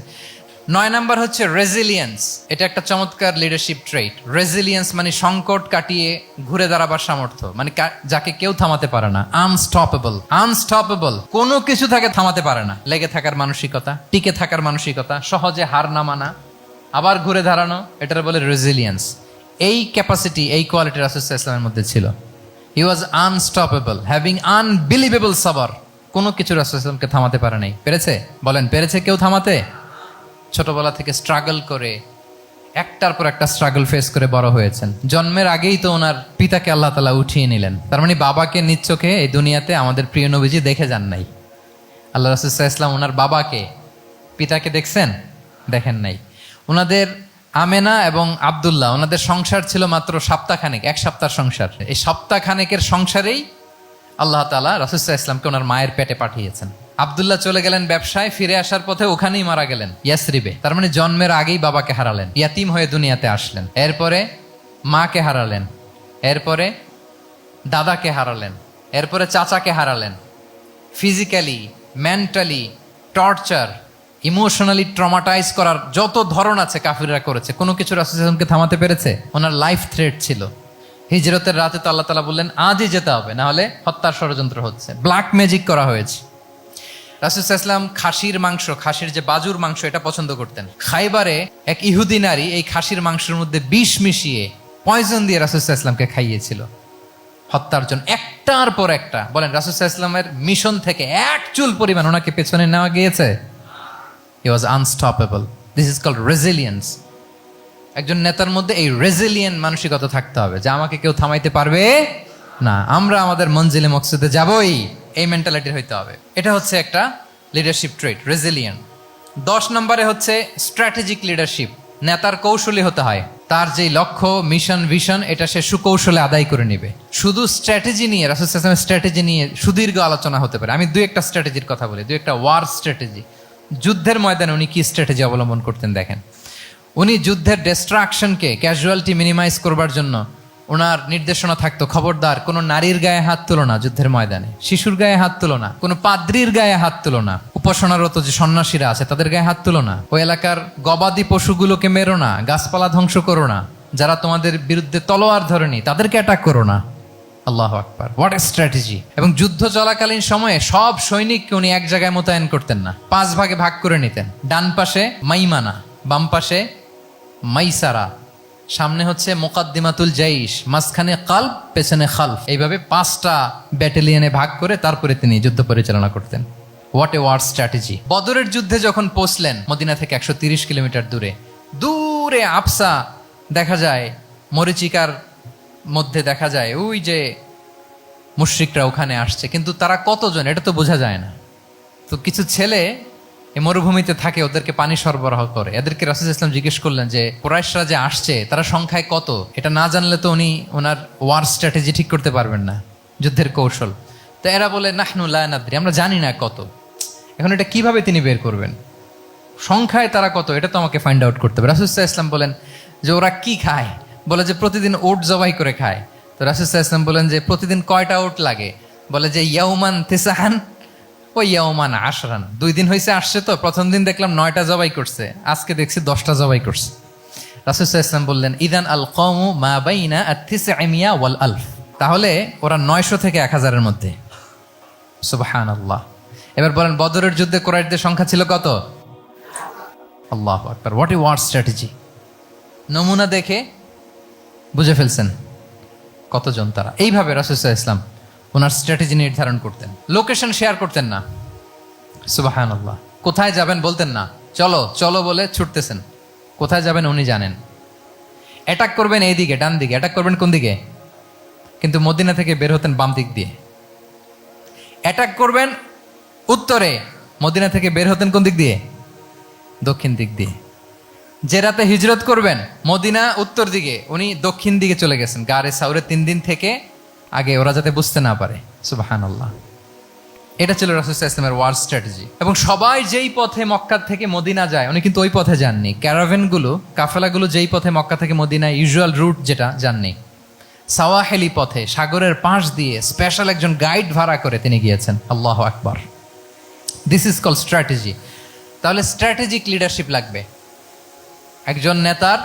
Speaker 2: 9 নাম্বার হচ্ছে রেজিলিয়েন্স। এটা একটা চমৎকার লিডারশিপ ট্রেট। রেজিলিয়েন্স মানে সংকট কাটিয়ে ঘুরে দাঁড়াবার সামর্থ্য, মানে যাকে কেউ থামাতে পারে না। আনস্টপেবল, আনস্টপেবল, কোনো কিছু তাকে থামাতে পারে না। লেগে থাকার মানসিকতা, টিকে থাকার মানসিকতা, সহজে হার না মানা, আবার ঘুরে দাঁড়ানো, এটার বলে রেজিলিয়েন্স। এই ক্যাপাসিটি, এই কোয়ালিটি রাসূল সাল্লাল্লাহু আলাইহি ওয়াসাল্লামের মধ্যে ছিল। হি ওয়াজ আনস্টপেবল, হ্যাভিং আনবিলিভেবল সাবর। কোনো কিছু রাসূল সাল্লাল্লাহু আলাইহি ওয়াসাল্লামকে থামাতে পারে নাই। পেরেছে? বলেন, পেরেছে কেউ থামাতে? ছোটবেলা থেকে স্ট্রাগল করে একটার পর একটা স্ট্রাগল ফেস করে বড় হয়েছেন। জন্মের আগেই তো ওনার পিতাকে আল্লাহ তাআলা উঠিয়ে নিলেন। তার মানে বাবাকে নিজ চোখে এই দুনিয়াতে আমাদের প্রিয় নবীজি দেখে যান নাই। আল্লাহ রাসূল সাল্লাল্লাহু আলাইহি ওয়াসাল্লাম ওনার বাবাকে, পিতাকে দেখছেন? দেখেন নাই। ওনাদের আমেনা এবং আব্দুল্লাহ, ওনাদের সংসার ছিল মাত্র সপ্তাহখানেক, এক সপ্তাহের সংসার। এই সপ্তাহখানেকের সংসারেই আল্লাহ তাআলা রাসূল সাল্লাল্লাহু আলাইহি ওয়াসাল্লামকে ওনার মায়ের পেটে পাঠিয়েছেন। আব্দুল্লাহ চলে গেলেন ব্যবসায়, ফিরে আসার পথে ওখানেই মারা গেলেন, ইয়াসরিবে। তার মানে জন্মের আগেই বাবাকে হারালেন, ইয়াতিম হয়ে দুনিয়াতে আসলেন। এরপরে মাকে হারালেন, এরপরে দাদাকে হারালেন, এরপরে চাচাকে হারালেন। Physically, mentally torture, emotionally traumatise করার যত ধরন আছে কাফিররা করেছে, কোনো কিছু রাসূল সাল্লাল্লাহু আলাইহি ওয়াসাল্লামকে থামাতে পেরেছে? ওনার লাইফ থ্রেট ছিল। হিজরতের রাতে তো আল্লাহ তাআলা বললেন আজই যেতে হবে, না হলে হত্যার ষড়যন্ত্র হচ্ছে, ব্ল্যাক ম্যাজিক করা হয়েছে। রাসূল সাল্লাল্লাহু আলাইহি ওয়াসাল্লাম খাসির মাংস, খাসির যে বাজুর মাংস, এটা পছন্দ করতেন। খাইবারে এক ইহুদি নারী এই খাসির মাংসের মধ্যে বিষ মিশিয়ে, পয়জন দিয়ে রাসূল সাল্লাল্লাহু আলাইহি ওয়াসাল্লামকে খাইয়েছিল হত্যার জন্য। একটার পর একটা। বলেন রাসূল সাল্লাল্লাহু আলাইহি ওয়াসাল্লামের মিশন থেকে এক চুল পরিমাণ ওনাকে পেছনে নেওয়া গিয়েছে? He was unstoppable. This is called resilience. একজন নেতার মধ্যে এই রেজিলিয়েন্ট মানসিকতা থাকতে হবে যে আমাকে কেউ থামাইতে পারবে না, আমরা আমাদের মঞ্জিলে মকসুদে যাবই, এই মেন্টালিটির হইতে হবে। এটা হচ্ছে একটা লিডারশিপ ট্রেট, রেজিলিয়েন্ট। 10 নম্বরে হচ্ছে স্ট্র্যাটেজিক লিডারশিপ। নেতার কৌশলী হতে হয়। তার যে লক্ষ্য, মিশন, ভিশন, এটা সে সুকৌশলে আদায় করে নিবে। শুধু স্ট্র্যাটেজি নিয়ে, রাসূল সাল্লাল্লাহু আলাইহি ওয়াসাল্লামের স্ট্র্যাটেজি নিয়ে সুদীর্ঘ আলোচনা হতে পারে। আমি দুই একটা স্ট্র্যাটেজির কথা বলি, দুই একটা ওয়ার স্ট্র্যাটেজি। যুদ্ধের ময়দানে উনি কি স্ট্র্যাটেজি অবলম্বন করতেন দেখেন। উনি যুদ্ধের ডিস্ট্রাকশনকে, ক্যাজুয়ালিটি মিনিমাইজ করবার জন্য ওনার নির্দেশনা থাকতো, খবরদার কোনো নারীর গায়ে হাত তুলো না যুদ্ধের ময়দানে, শিশুর গায়ে হাত তুলো না, কোনো পাদ্রীর গায়ে হাত তুলো না, উপাসনারত যে সন্ন্যাসীরা আছে তাদের গায়ে হাত তুলো না, ওই এলাকার গবাদি পশুগুলোকে মেরো না, গাছপালা ধ্বংস করো না, যারা তোমাদের বিরুদ্ধে তলোয়ার ধরেনি তাদেরকে অ্যাটাক করো না। আল্লাহু আকবার, হোয়াট এ স্ট্র্যাটেজি! এবং যুদ্ধ চলাকালীন সময়ে সব সৈনিককে উনি এক জায়গায় মোতায়েন করতেন না, 5 ভাগে ভাগ করে নিতেন। ডান পাশে মাইমানা, বাম পাশে মাইসারা, সামনে হচ্ছে মুকাদ্দিমাতুল জাইশ, মাঝখানে কালব, পেছনে খালফ। এইভাবে 5টা ব্যাটালিয়নে ভাগ করে তারপরে তিনি যুদ্ধ পরিচালনা করতেন। What a war strategy! বদরের যুদ্ধে যখন পৌঁছলেন মদিনা থেকে 130 কিলোমিটার দূরে, দূরে আফসা দেখা যায়, মরিচিকার মধ্যে দেখা যায় ওই যে মুশরিকরা ওখানে আসছে, কিন্তু তারা কতজন এটা তো বোঝা যায় না। তো কিছু ছেলে এই মরুভূমিতে থাকে, ওদেরকে পানি সরবরাহ করে। এদেরকে রাসূল সাল্লাল্লাহু আলাইহি ওয়াসাল্লাম জিজ্ঞেস করলেন যে কুরাইশরা যে আসছে তারা সংখ্যায় কত? এটা না জানলে তো উনি ওনার ওয়ার স্ট্র্যাটেজি ঠিক করতে পারবেন না, যুদ্ধের কৌশল। তো এরা বলে নাহনু লা নাদরি, আমরা জানি না কত। এখন এটা কিভাবে তিনি বের করবেন? সংখ্যায় তারা কত এটা তো আমাকে ফাইন্ড আউট করতে হবে। রাসূল সাল্লাল্লাহু আলাইহি ওয়াসাল্লাম বলেন যে ওরা কি খায়? বলে যে প্রতিদিন ওট জবাই করে খায়। তো রাসূল সাল্লাল্লাহু আলাইহি ওয়াসাল্লাম বলেন যে প্রতিদিন কয়টা ওট লাগে? বলে যে ইয়াউমান তিসআন ওই ইয়াউমান আশরান। 2 দিন হয়েছে আসছে, তো প্রথম দিন দেখলাম 9টা জবাই করছে, আজকে দেখছি 10টা জবাই করছে। রাসূল সাল্লাল্লাহু আলাইহি ওয়াসাল্লাম বললেন ইদান আল কওমু মা বাইনা আত-তিসআমিয়া ওয়াল আলফ। তাহলে ওরা 900 থেকে 1000-এর মধ্যে। সুবহানাল্লাহ। এবার বলেন বদরের যুদ্ধে কুরাইশদের সংখ্যা ছিল কত? আল্লাহু আকবার, হোয়াট এ ওয়ার স্ট্র্যাটেজি! নমুনা দেখে বুঝে ফেলছেন কতজন তারা। এইভাবে রাসূল সাল্লাল্লাহু আলাইহি ওয়াসাল্লাম ওনার স্ট্র্যাটেজি নির্ধারণ করতেন। লোকেশন শেয়ার করতেন না। সুবহানাল্লাহ। কোথায় যাবেন বলতেন না, চলো চলো বলে ছুটতেছেন। কোথায় যাবেন উনি জানেন। অ্যাটাক করবেন এইদিকে, ডান দিকে। অ্যাটাক করবেন কোন দিকে? কিন্তু মদিনা থেকে বের হতেন বাম দিক দিয়ে। অ্যাটাক করবেন উত্তরে, মদিনা থেকে বের হতেন কোন দিক দিয়ে? দক্ষিণ দিক দিয়ে। যে রাতে হিজরত করবেন মদিনা উত্তর দিকে, উনি দক্ষিণ দিকে চলে গেছেন গারে সাউরে 3 দিন থেকে আগে, ওরা যাতে বুঝতে না পারে। সুবহানাল্লাহ। এটা ছিল রাসূল সাল্লাল্লাহু আলাইহি ওয়াসাল্লামের ওয়ার স্ট্র্যাটেজি। এবং সবাই যেই পথে মক্কা থেকে মদিনা যায় উনি কিন্তু ওই পথে যাননি। ক্যারাভেনগুলো, কাফেলাগুলো যেই পথে মক্কা থেকে মদিনা ইউজুয়াল রুট যেটা, যাননি। সাওয়াহেলি পথে, সাগরের পাশ দিয়ে স্পেশাল একজন গাইড ভাড়া করে তিনি গিয়েছেন। আল্লাহু আকবার। This is called strategy. তাহলে স্ট্র্যাটেজিক লিডারশিপ লাগবে। একজন নেতার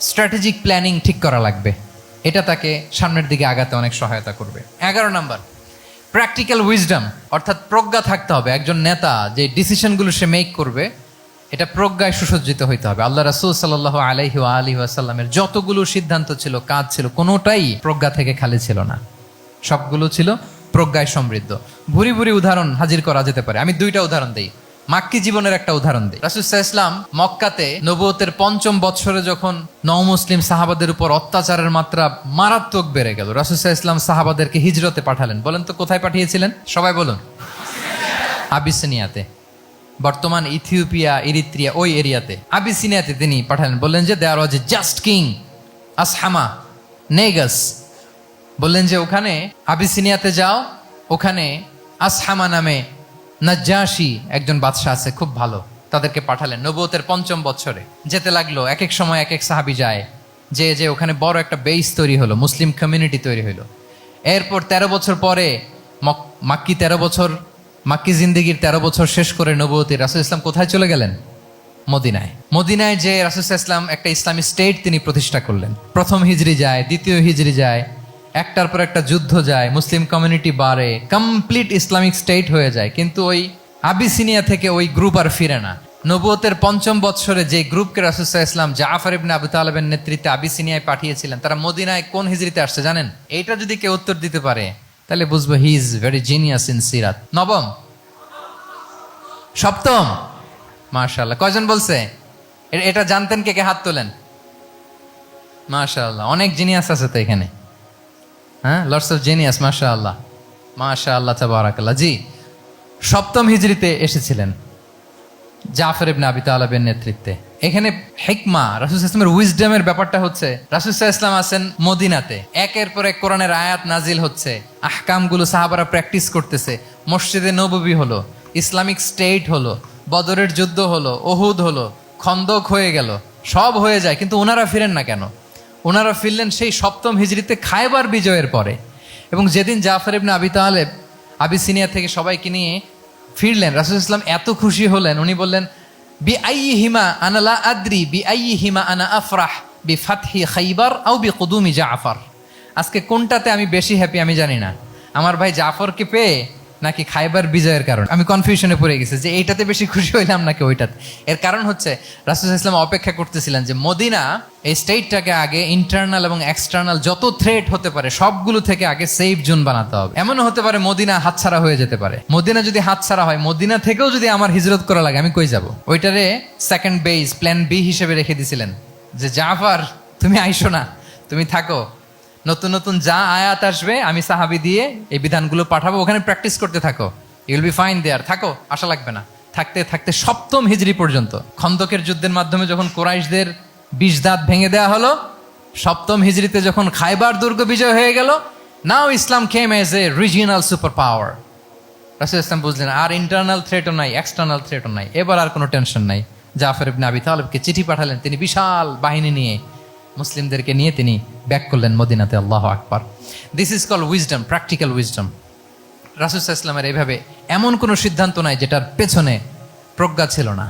Speaker 2: স্ট্র্যাটেজিক প্ল্যানিং ঠিক করা লাগবে। এটা তাকে সামনের দিকে আগাতে অনেক সহায়তা করবে। 11 নম্বর, প্র্যাকটিক্যাল উইজডম, অর্থাৎ প্রজ্ঞা থাকতে হবে। একজন নেতা যে ডিসিশনগুলো সে মেক করবে এটা প্রজ্ঞায় সুসজ্জিত হইতে হবে। আল্লাহ রাসূল সাল্লাল্লাহু আলাইহি ওয়া আলিহি ওয়াসাল্লামের যতগুলো সিদ্ধান্ত ছিল, কাজ ছিল, কোনোটাই প্রজ্ঞা থেকে খালি ছিল না, সবগুলো ছিল প্রজ্ঞায় সমৃদ্ধ। ভুরি ভুরি উদাহরণ হাজির করা যেতে পারে। আমি 2টা উদাহরণ দিই। মাক্কি জীবনের একটা উদাহরণ দিই। রাসূল সাল্লাল্লাহু আলাইহি ওয়াসাল্লাম মক্কাতে নবুয়তের ৫ম বৎসরে যখন নও-মুসলিম সাহাবাদের উপর অত্যাচারের মাত্রা মারাত্মক বেড়ে গেল, রাসূল সাল্লাল্লাহু আলাইহি ওয়াসাল্লাম সাহাবাদেরকে হিজরতে পাঠালেন। বলেন তো কোথায় পাঠিয়েছিলেন? সবাই বলুন। আবিসিনিয়াতে, বর্তমান ইথিওপিয়া, ইরিত্রিয়া, ওই এরিয়াতে আবিসিনিয়াতে তিনি পাঠালেন। বললেন যে দেয়ার ওয়াজ এ জাস্ট কিং আসহামা নেগাস। বললেন যে ওখানে আবিসিনিয়াতে যাও, ওখানে আসহামা নামে নাজ্জাশী একজন বাদশাহ আছে, খুব ভালো। তাদেরকে পাঠালেন নবুয়তের ৫ম বছরে। যেতে লাগলো, এক এক সময় এক এক সাহাবী যায়, যে ওখানে বড় একটা বেস তৈরি হলো, মুসলিম কমিউনিটি তৈরি হলো। এরপর ১৩ বছর পরে মাক্কি জিন্দেগির ১৩ বছর শেষ করে নবুয়তের রাসূল ইসলাম কোথায় চলে গেলেন? মদিনায়। মদিনায় যে রাসূল ইসলাম একটা ইসলামী স্টেট তিনি প্রতিষ্ঠা করলেন। প্রথম হিজরি যায়, দ্বিতীয় হিজরি যায়, একটার পর একটা যুদ্ধ যায়, মুসলিম কমিউনিটি বাড়ে, কমপ্লিট ইসলামিক স্টেট হয়ে যায়। কিন্তু ওই আবিসিনিয়া থেকে ওই গ্রুপ আর ফিরে না। নবুয়তের ৫ম বৎসরে যে গ্রুপকে রাসূল ইসলাম জাফর ইবনে আবু তালেবের নেতৃত্বে আবিসিনিয়ায় পাঠিয়েছিলেন, তারা মদিনায় কোন হিজরিতে আসছে জানেন? এইটা যদি কেউ উত্তর দিতে পারে তাহলে বুঝবো he is very genius in সিরাত। নবম, সপ্তম, মাশাআল্লাহ। কয়জন বলছে? এটা জানতেন? কে কে হাত তোলেন? মাশাআল্লাহ, অনেক জিনিয়াস আছে তো এখানে। হ্যাঁ, লটস অফ জিনিয়াস, মাশাআল্লাহ, মাশাআল্লাহ, তাবারাকাল্লাহ। জি, সপ্তম হিজরিতে এসেছিলেন জাফর ইবনে আবি তালেবের নেতৃত্বে। এখানে হিকমা, রাসূল সাল্লাল্লাহু আলাইহি ওয়াসাল্লামের উইজডমের ব্যাপারটা হচ্ছে, রাসূল সাল্লাল্লাহু আলাইহি ওয়াসাল্লাম আছেন মদিনাতে, একের পর এক কোরআনের আয়াত নাজিল হচ্ছে, আহকামগুলো সাহাবারা প্র্যাকটিস করতেছে, মসজিদে নববী হলো, ইসলামিক স্টেট হলো, বদরের যুদ্ধ হলো, উহুদ হলো, খন্দক হয়ে গেল, সব হয়ে যায়। কিন্তু ওনারা ফিরেন না কেন? ওনারা ফিরলেন সেই সপ্তম হিজরিতে খায়বার বিজয়ের পরে। এবং যেদিন জাফর ইবনে আবি তালেব আবিসিনিয়া থেকে সবাইকে নিয়ে ফিরলেন, রাসূল ইসলাম এত খুশি হলেন, উনি বললেন বি আইয়িহিমা আনা লা আদরি বি আইয়িহিমা আনা আফরাহ বি ফাতহি খাইবার আও বি কুদুমি জাফর। আজকে কোনটাতে আমি বেশি হ্যাপি আমি জানি না, আমার ভাই জাফরকে পেয়ে নাকি খাইবার বিজয়ের কারণ। আমি কনফিউশনে পড়ে গেছি যে এইটাতে বেশি খুশি হইলাম নাকি ওইটাতে। এর কারণ হচ্ছে রাসূল ইসলাম অপেক্ষা করতেছিলেন যে মদিনা এই স্টেটটাকে আগে ইন্টারনাল এবং এক্সটার্নাল যত থ্রেট হতে পারে সবগুলো থেকে আগে সেফ জোন বানাতে হবে। এমনও হতে পারে মদিনা হাতছাড়া হয়ে যেতে পারে। মদিনা যদি হাতছাড়া হয়, মদিনা থেকেও যদি আমার হিজরত করা লাগে, আমি কই যাব? ওইটারে সেকেন্ড বেস, প্ল্যান বি হিসেবে রেখে দিছিলেন যে জাফর তুমি আইসো না, তুমি থাকো, নতুন নতুন যা আয়াত আসবে আমি সাহাবী দিয়ে এই বিধানগুলো পাঠাবো, ওখানে প্র্যাকটিস করতে থাকো, ইউ উইল বি ফাইন দেয়ার, থাকো, আশা লাগবে না। থাকতে থাকতে সপ্তম হিজরি পর্যন্ত, খন্দকের যুদ্ধের মাধ্যমে যখন কুরাইশদের ২০ দাঁত ভেঙে দেওয়া হলো, সপ্তম হিজরিতে যখন খায়বার দুর্গ বিজয় হয়ে গেল, now Islam came as a regional super power. রাসূল ইসলাম বুঝলেন আর ইন্টারনাল থ্রেটও নাই, এক্সটার্নাল থ্রেটও নাই, এবার আর কোনো টেনশন নাই। জাফর ইবনে আবি তালেবকে চিঠি পাঠালেন, তিনি বিশাল বাহিনী নিয়ে মুসলিমদেরকে নিয়ে তিনি ব্যাক করলেন মদিনাতে। আল্লাহু আকবার। This is call wisdom, practical wisdom. রাসূল সাল্লাল্লাহু আলাইহি ওয়াসাল্লামের এইভাবে এমন কোনো সিদ্ধান্ত নাই যেটার পেছনে প্রজ্ঞা ছিল না,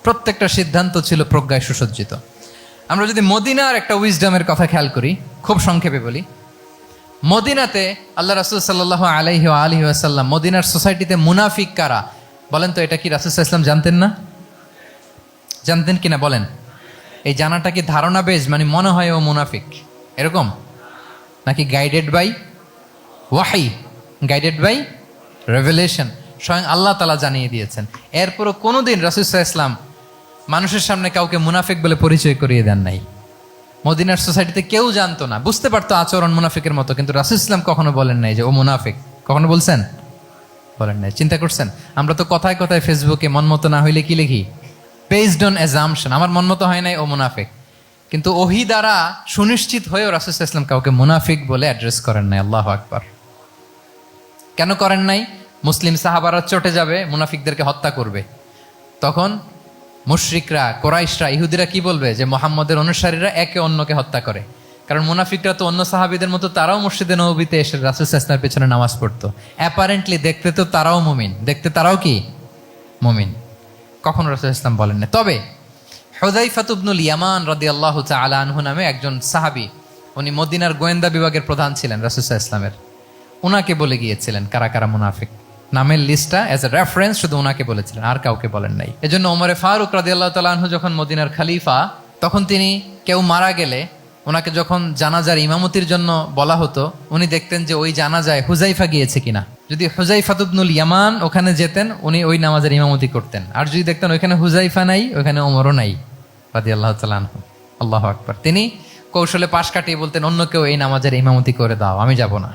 Speaker 2: প্রত্যেকটা সিদ্ধান্ত ছিল প্রজ্ঞায় সুসজ্জিত। আমরা যদি মদিনার একটা উইজডমের কথা খেয়াল করি, খুব সংক্ষেপে বলি, মদিনাতে আল্লাহ রাসূল সাল্লাল্লাহু আলাইহি ওয়া আলিহি ওয়াসাল্লাম, মদিনার সোসাইটিতে মুনাফিক কারা বলেন তো? এটা কি রাসূল সাল্লাল্লাহু আলাইহি ওয়াসাল্লাম জানতেন না? জানতেন কিনা বলেন? এই জানাটা কি ধারণা বেজ, মানে মনে হয় ও মুনাফিক এরকম, নাকি গাইডেড বাই ওয়াহি, গাইডেড বাই রেভেলেশন? স্বয়ং আল্লাহ তাআলা জানিয়ে দিয়েছেন। এরপরও কোনোদিন রাসূল সাল্লাল্লাহু আলাইহি ওয়াসাল্লাম মানুষের সামনে কাউকে মুনাফিক বলে পরিচয় করিয়ে দেন নাই। মদিনার সোসাইটিতে কেউ জানতো না, বুঝতে পারতো আচরণ মুনাফিকের মতো, কিন্তু রাসূল ইসলাম কখনো বলেন নাই যে ও মুনাফিক। কখনো বলছেন? বলেন নাই। চিন্তা করছেন? আমরা তো কথায় কথায় ফেসবুকে মন মতো না হইলে কি লিখি? বেসড অন অ্যাজাম্পশন, আমার মন মতো হয় নাই, ও মুনাফিক। কিন্তু ওহী দ্বারা সুনিশ্চিত হয়েও রাসূল সাল্লাল্লাহু আলাইহি ওয়াসাল্লাম কাউকে মুনাফিক বলে অ্যাড্রেস করেন নাই। আল্লাহু আকবার। কেন করেন নাই? মুসলিম সাহাবারা চটে যাবে, মুনাফিকদেরকে হত্যা করবে, তখন মুশরিকরা, কোরাইশরা, ইহুদিরা কি বলবে? যে মুহাম্মদের অনুসারীরা একে অন্যকে হত্যা করে। কারণ মুনাফিকরা তো অন্য সাহাবীদের মতো তারাও মসজিদে নববীতে এসে রাসূল সাল্লাল্লাহু আলাইহি ওয়াসাল্লামের পেছনে নামাজ পড়তো। অ্যাপারেন্টলি দেখতে তো তারাও মুমিন, দেখতে তারাও কি মুমিন। কখনো রাসূল সাল্লাল্লাহু আলাইহি ওয়াসাল্লাম বলেন না। তবে হুযায়ফা ইবনুল ইয়ামান রাদিয়াল্লাহু তাআলা আনহু নামে একজন সাহাবী, উনি মদিনার গোয়েন্দা বিভাগের প্রধান ছিলেন রাসূল সাল্লাল্লাহু আলাইহি ওয়াসাল্লামের, উনাকে বলে গিয়েছিলেন কারা কারা মুনাফিক। নামের লিস্টটা অ্যাজ এ রেফারেন্স শুধু ওনাকে বলেছিলেন, আর কাউকে বলেন নাই। এজন্য ওমরে ফারুক রাদিয়াল্লাহু তাআলা আনহু যখন মদিনার খলিফা, তখন তিনি কেউ মারা গেলে ওনাকে যখন জানাজার ইমামতির জন্য বলা হতো, উনি দেখতেন যে ওই জানাজায় হুযায়ফা গিয়েছে কিনা। যদি হুজাইফা ইবনুল ইয়ামান ওখানে যেতেন, উনি ওই নামাজের ইমামতি করতেন। আর যদি দেখতেন ওইখানে হুজাইফা নাই, ওইখানে ওমরও নাই রাদিয়াল্লাহু তাআলা আনহু, আল্লাহু আকবার, তিনি কৌশলে পাশ কাটিয়ে বলতেন অন্য কেউ এই নামাজের ইমামতি করে দাও, আমি যাব না।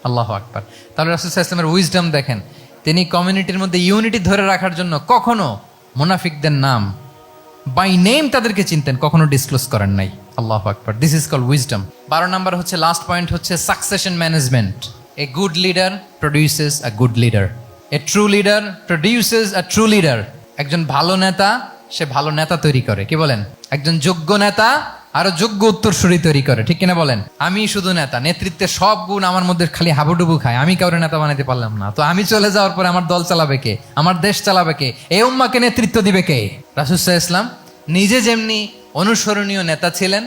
Speaker 2: আল্লাহু আকবার। তাহলে রাসূল সাল্লাল্লাহু আলাইহি ওয়াসাল্লামের উইজডম দেখেন, তিনি কমিউনিটির মধ্যে ইউনিটি ধরে রাখার জন্য কখনো মুনাফিকদের নাম বাই নেম তাদেরকে চিনতেন, কখনো ডিসক্লোজ করেন নাই। আল্লাহু আকবার, this is called wisdom. 12 number হচ্ছে, লাস্ট পয়েন্ট হচ্ছে succession management. A good leader produces a good leader, a true leader produces a true leader. একজন ভালো নেতা সে ভালো নেতা তৈরি করে, কি বলেন? একজন যোগ্য নেতা আরো যোগ্য উত্তরসূরি তৈরি করে, ঠিক কিনা বলেন? আমি শুধু নেতা, নেতৃত্বের সব গুণ আমার মধ্যে খালি হাবুডুবু খায়, আমি কাউরে নেতা বানাতে পারলাম না, তো আমি চলে যাওয়ার পরে আমার দল চালাবে কে? আমার দেশ চালাবে কে? এই উম্মাকে নেতৃত্ব দিবে কে? রাসূল সাল্লাল্লাহু আলাইহি ওয়াসাল্লাম নিজে যেমনি অনুসরণীয় নেতা ছিলেন,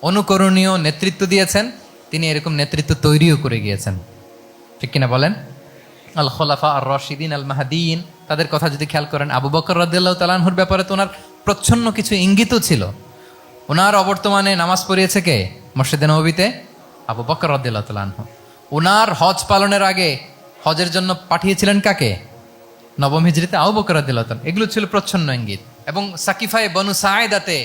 Speaker 2: অনুকরণীয় নেতৃত্ব দিয়েছেন, তিনি এরকম নেতৃত্ব তৈরিও করে গিয়েছেন, ঠিক কিনা বলেন? আল খোলাফা আর রশিদিন আল মাহদিন, তাদের কথা যদি খেয়াল করেন, আবু বকর রাদিয়াল্লাহু তাআলা আনহুর ব্যাপারে তো ওনার প্রচ্ছন্ন কিছু ইঙ্গিতও ছিল। ওনার অবর্তমানে নামাজ পড়িয়েছে কে মসজিদে নববীতে? আবু বকর রাদিয়াল্লাহু তাআলা আনহু। ওনার হজ পালনের আগে হজের জন্য পাঠিয়েছিলেন কাকে? নবম হিজরিতে আবু বকর রাদিয়াল্লাহু তাআলা। এগুলো ছিল প্রচ্ছন্ন ইঙ্গিত। এবং সাকিফায়ে বনু সাঈদাতে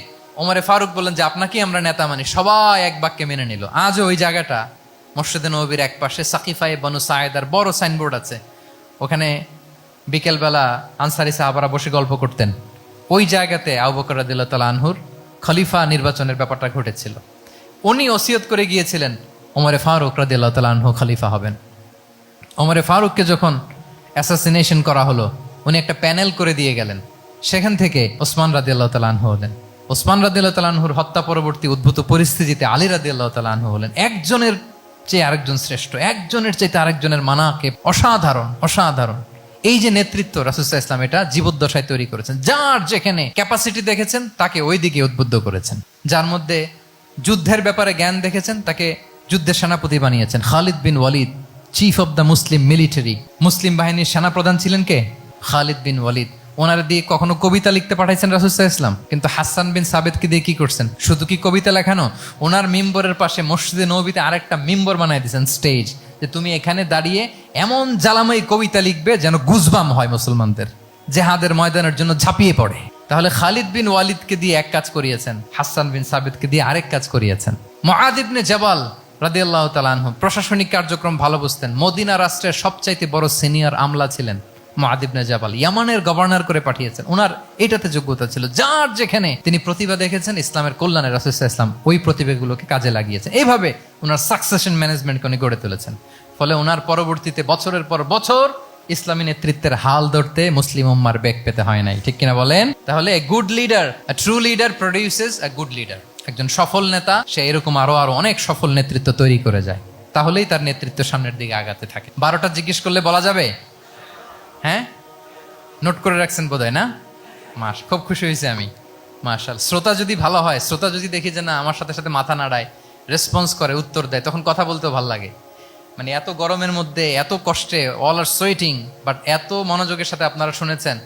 Speaker 2: ওমরে ফারুক বললেন যে আপনাকেই আমরা নেতা মানি, সবাই এক বাক্যে মেনে নিল। আজও ওই জায়গাটা মসজিদে নববীর এক পাশে সাকিফায়ে বনু সাঈদার বড় সাইনবোর্ড আছে, ওখানে বিকেলবেলা আনসারি সাহাবারা বসে গল্প করতেন। ওই জায়গাতে আবু বকর রাদিয়াল্লাহু তাআলা আনহুর খলিফা নির্বাচনের ব্যাপারটা ঘটেছিল। উনি ওসিয়ত করে গিয়েছিলেন ওমরে ফারুক রাদিয়াল্লাহু তাআলা আনহু খলিফা হবেন। ওমরে ফারুককে যখন অ্যাসাসিনেশন করা হলো, উনি একটা প্যানেল করে দিয়ে গেলেন, সেখান থেকে ওসমান রাদিয়াল্লাহু তাআলা আনহু হলেন। ওসমান রাদিয়াল্লাহু তাআলা আনহুর হত্যা পরবর্তী উদ্ভূত পরিস্থিতিতে আলী রাদিয়াল্লাহু তাআলা আনহু হলেন। একজনের চেয়ে আরেকজন শ্রেষ্ঠ, একজনের চাইতে আরেকজনের মানাকে অসাধারণ, অসাধারণ। এই যে নেতৃত্ব রাসূল সাল্লাল্লাহু আলাইহি ওয়াসাল্লাম এটা জীবদ্দশায় তৈরি করেছেন। যার যেখানে ক্যাপাসিটি দেখেছেন তাকে ওই দিকে উদ্বুদ্ধ করেছেন। যার মধ্যে যুদ্ধের ব্যাপারে জ্ঞান দেখেছেন তাকে যুদ্ধের সেনাপতি বানিয়েছেন। Khalid bin Walid, chief of the Muslim military, Muslim বাহিনীর সেনাপ্রধান ছিলেন কে? খালিদ বিন ওয়ালিদ। ওনার দিয়ে কখনো কবিতা লিখতে পাঠাইছেন রাসূল সাল্লাল্লাহু আলাইহি ওয়াসাল্লাম, কিন্তু হাসান বিন সাবিতকে দিয়ে কি করছেন? শুধু কি কবিতা লেখানো, ওনার মিম্বরের পাশে মসজিদে নববীতে আরেকটা মিম্বর বানাই দিয়েছেন, স্টেজ, যে তুমি এখানে দাঁড়িয়ে এমন জ্বালাময়ী কবিতা লিখবে যেন গুজবাম হয় মুসলমানদের, জেহাদের ময়দানের জন্য ঝাঁপিয়ে পড়ে। তাহলে খালিদ বিন ওয়ালিদকে দিয়ে এক কাজ করিয়েছেন, হাসান বিন সাবিতকে দিয়ে আরেক কাজ করিয়েছেন। মুআয ইবনে জাবাল রাদিয়াল্লাহু তাআলা আনহু প্রশাসনিক কার্যক্রম ভালো বুঝতেন। মদিনা রাষ্ট্রের সবচাইতে বড় সিনিয়র আমলা ছিলেন মুআয ইবনে জাবাল, ইয়ামানের গভর্নর করে পাঠিয়েছেন। ওনার এটাতে যোগ্যতা ছিল। যার যেখানে তিনি প্রতিভা দেখেছেন ইসলামের কল্যাণে, রাসূল সাল্লাল্লাহু আলাইহি ওয়াসাল্লাম ওই প্রতিভাগুলোকে কাজে লাগিয়েছেন। এইভাবে ওনার সাকসেশন ম্যানেজমেন্টকে উনি গড়ে তুলেছেন। ফলে ওনার পরবর্তীতে বছরের পর বছর ইসলামী নেতৃত্বের হাল ধরতে মুসলিম উম্মার বেগ পেতে হয় নাই, ঠিক কিনা বলেন? তাহলে এ good leader, a true leader produces A good leader. একজন সফল নেতা সে এরকম আরো অনেক সফল নেতৃত্ব তৈরি করে যায়, তাহলেই তার নেতৃত্ব সামনের দিকে আগাতে থাকে। 12টা জিজ্ঞেস করলে বলা যাবে? হ্যাঁ, নোট করে রাখছেন বোধহয় না? খুব খুশি হয়েছে আমি, মাশাআল্লাহ। শ্রোতা যদি ভালো হয়, শ্রোতা যদি দেখি যে না আমার সাথে সাথে মাথা নাড়ায়, রেসপন্স করে, উত্তর দেয়, তখন কথা বলতেও ভালো লাগে। মানে এত গরমের মধ্যে, এত কষ্টে, অল আর সোয়েটিং, বাট এত মনোযোগের সাথে আপনারা শুনেছেন।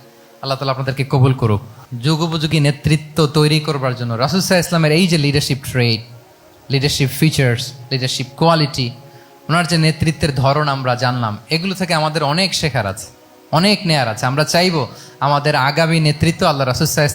Speaker 2: আল্লাহ তাআলা আপনাদেরকে কবুল করুক। যুগোপযোগী নেতৃত্ব তৈরি করবার জন্য রাসূল সাল্লাল্লাহু আলাইহি ওয়াসাল্লামের এই যে leadership trait, leadership features, leadership quality, ওনার যে নেতৃত্বের ধরন আমরা জানলাম, এগুলো থেকে আমাদের অনেক শেখার আছে, অনেক নেয়ার আছে। আমরা চাইবো আমাদের আগামী নেতৃত্ব আল্লাহ রাসূল সাল্লাল্লাহু আলাইহি ওয়াসাল্লাম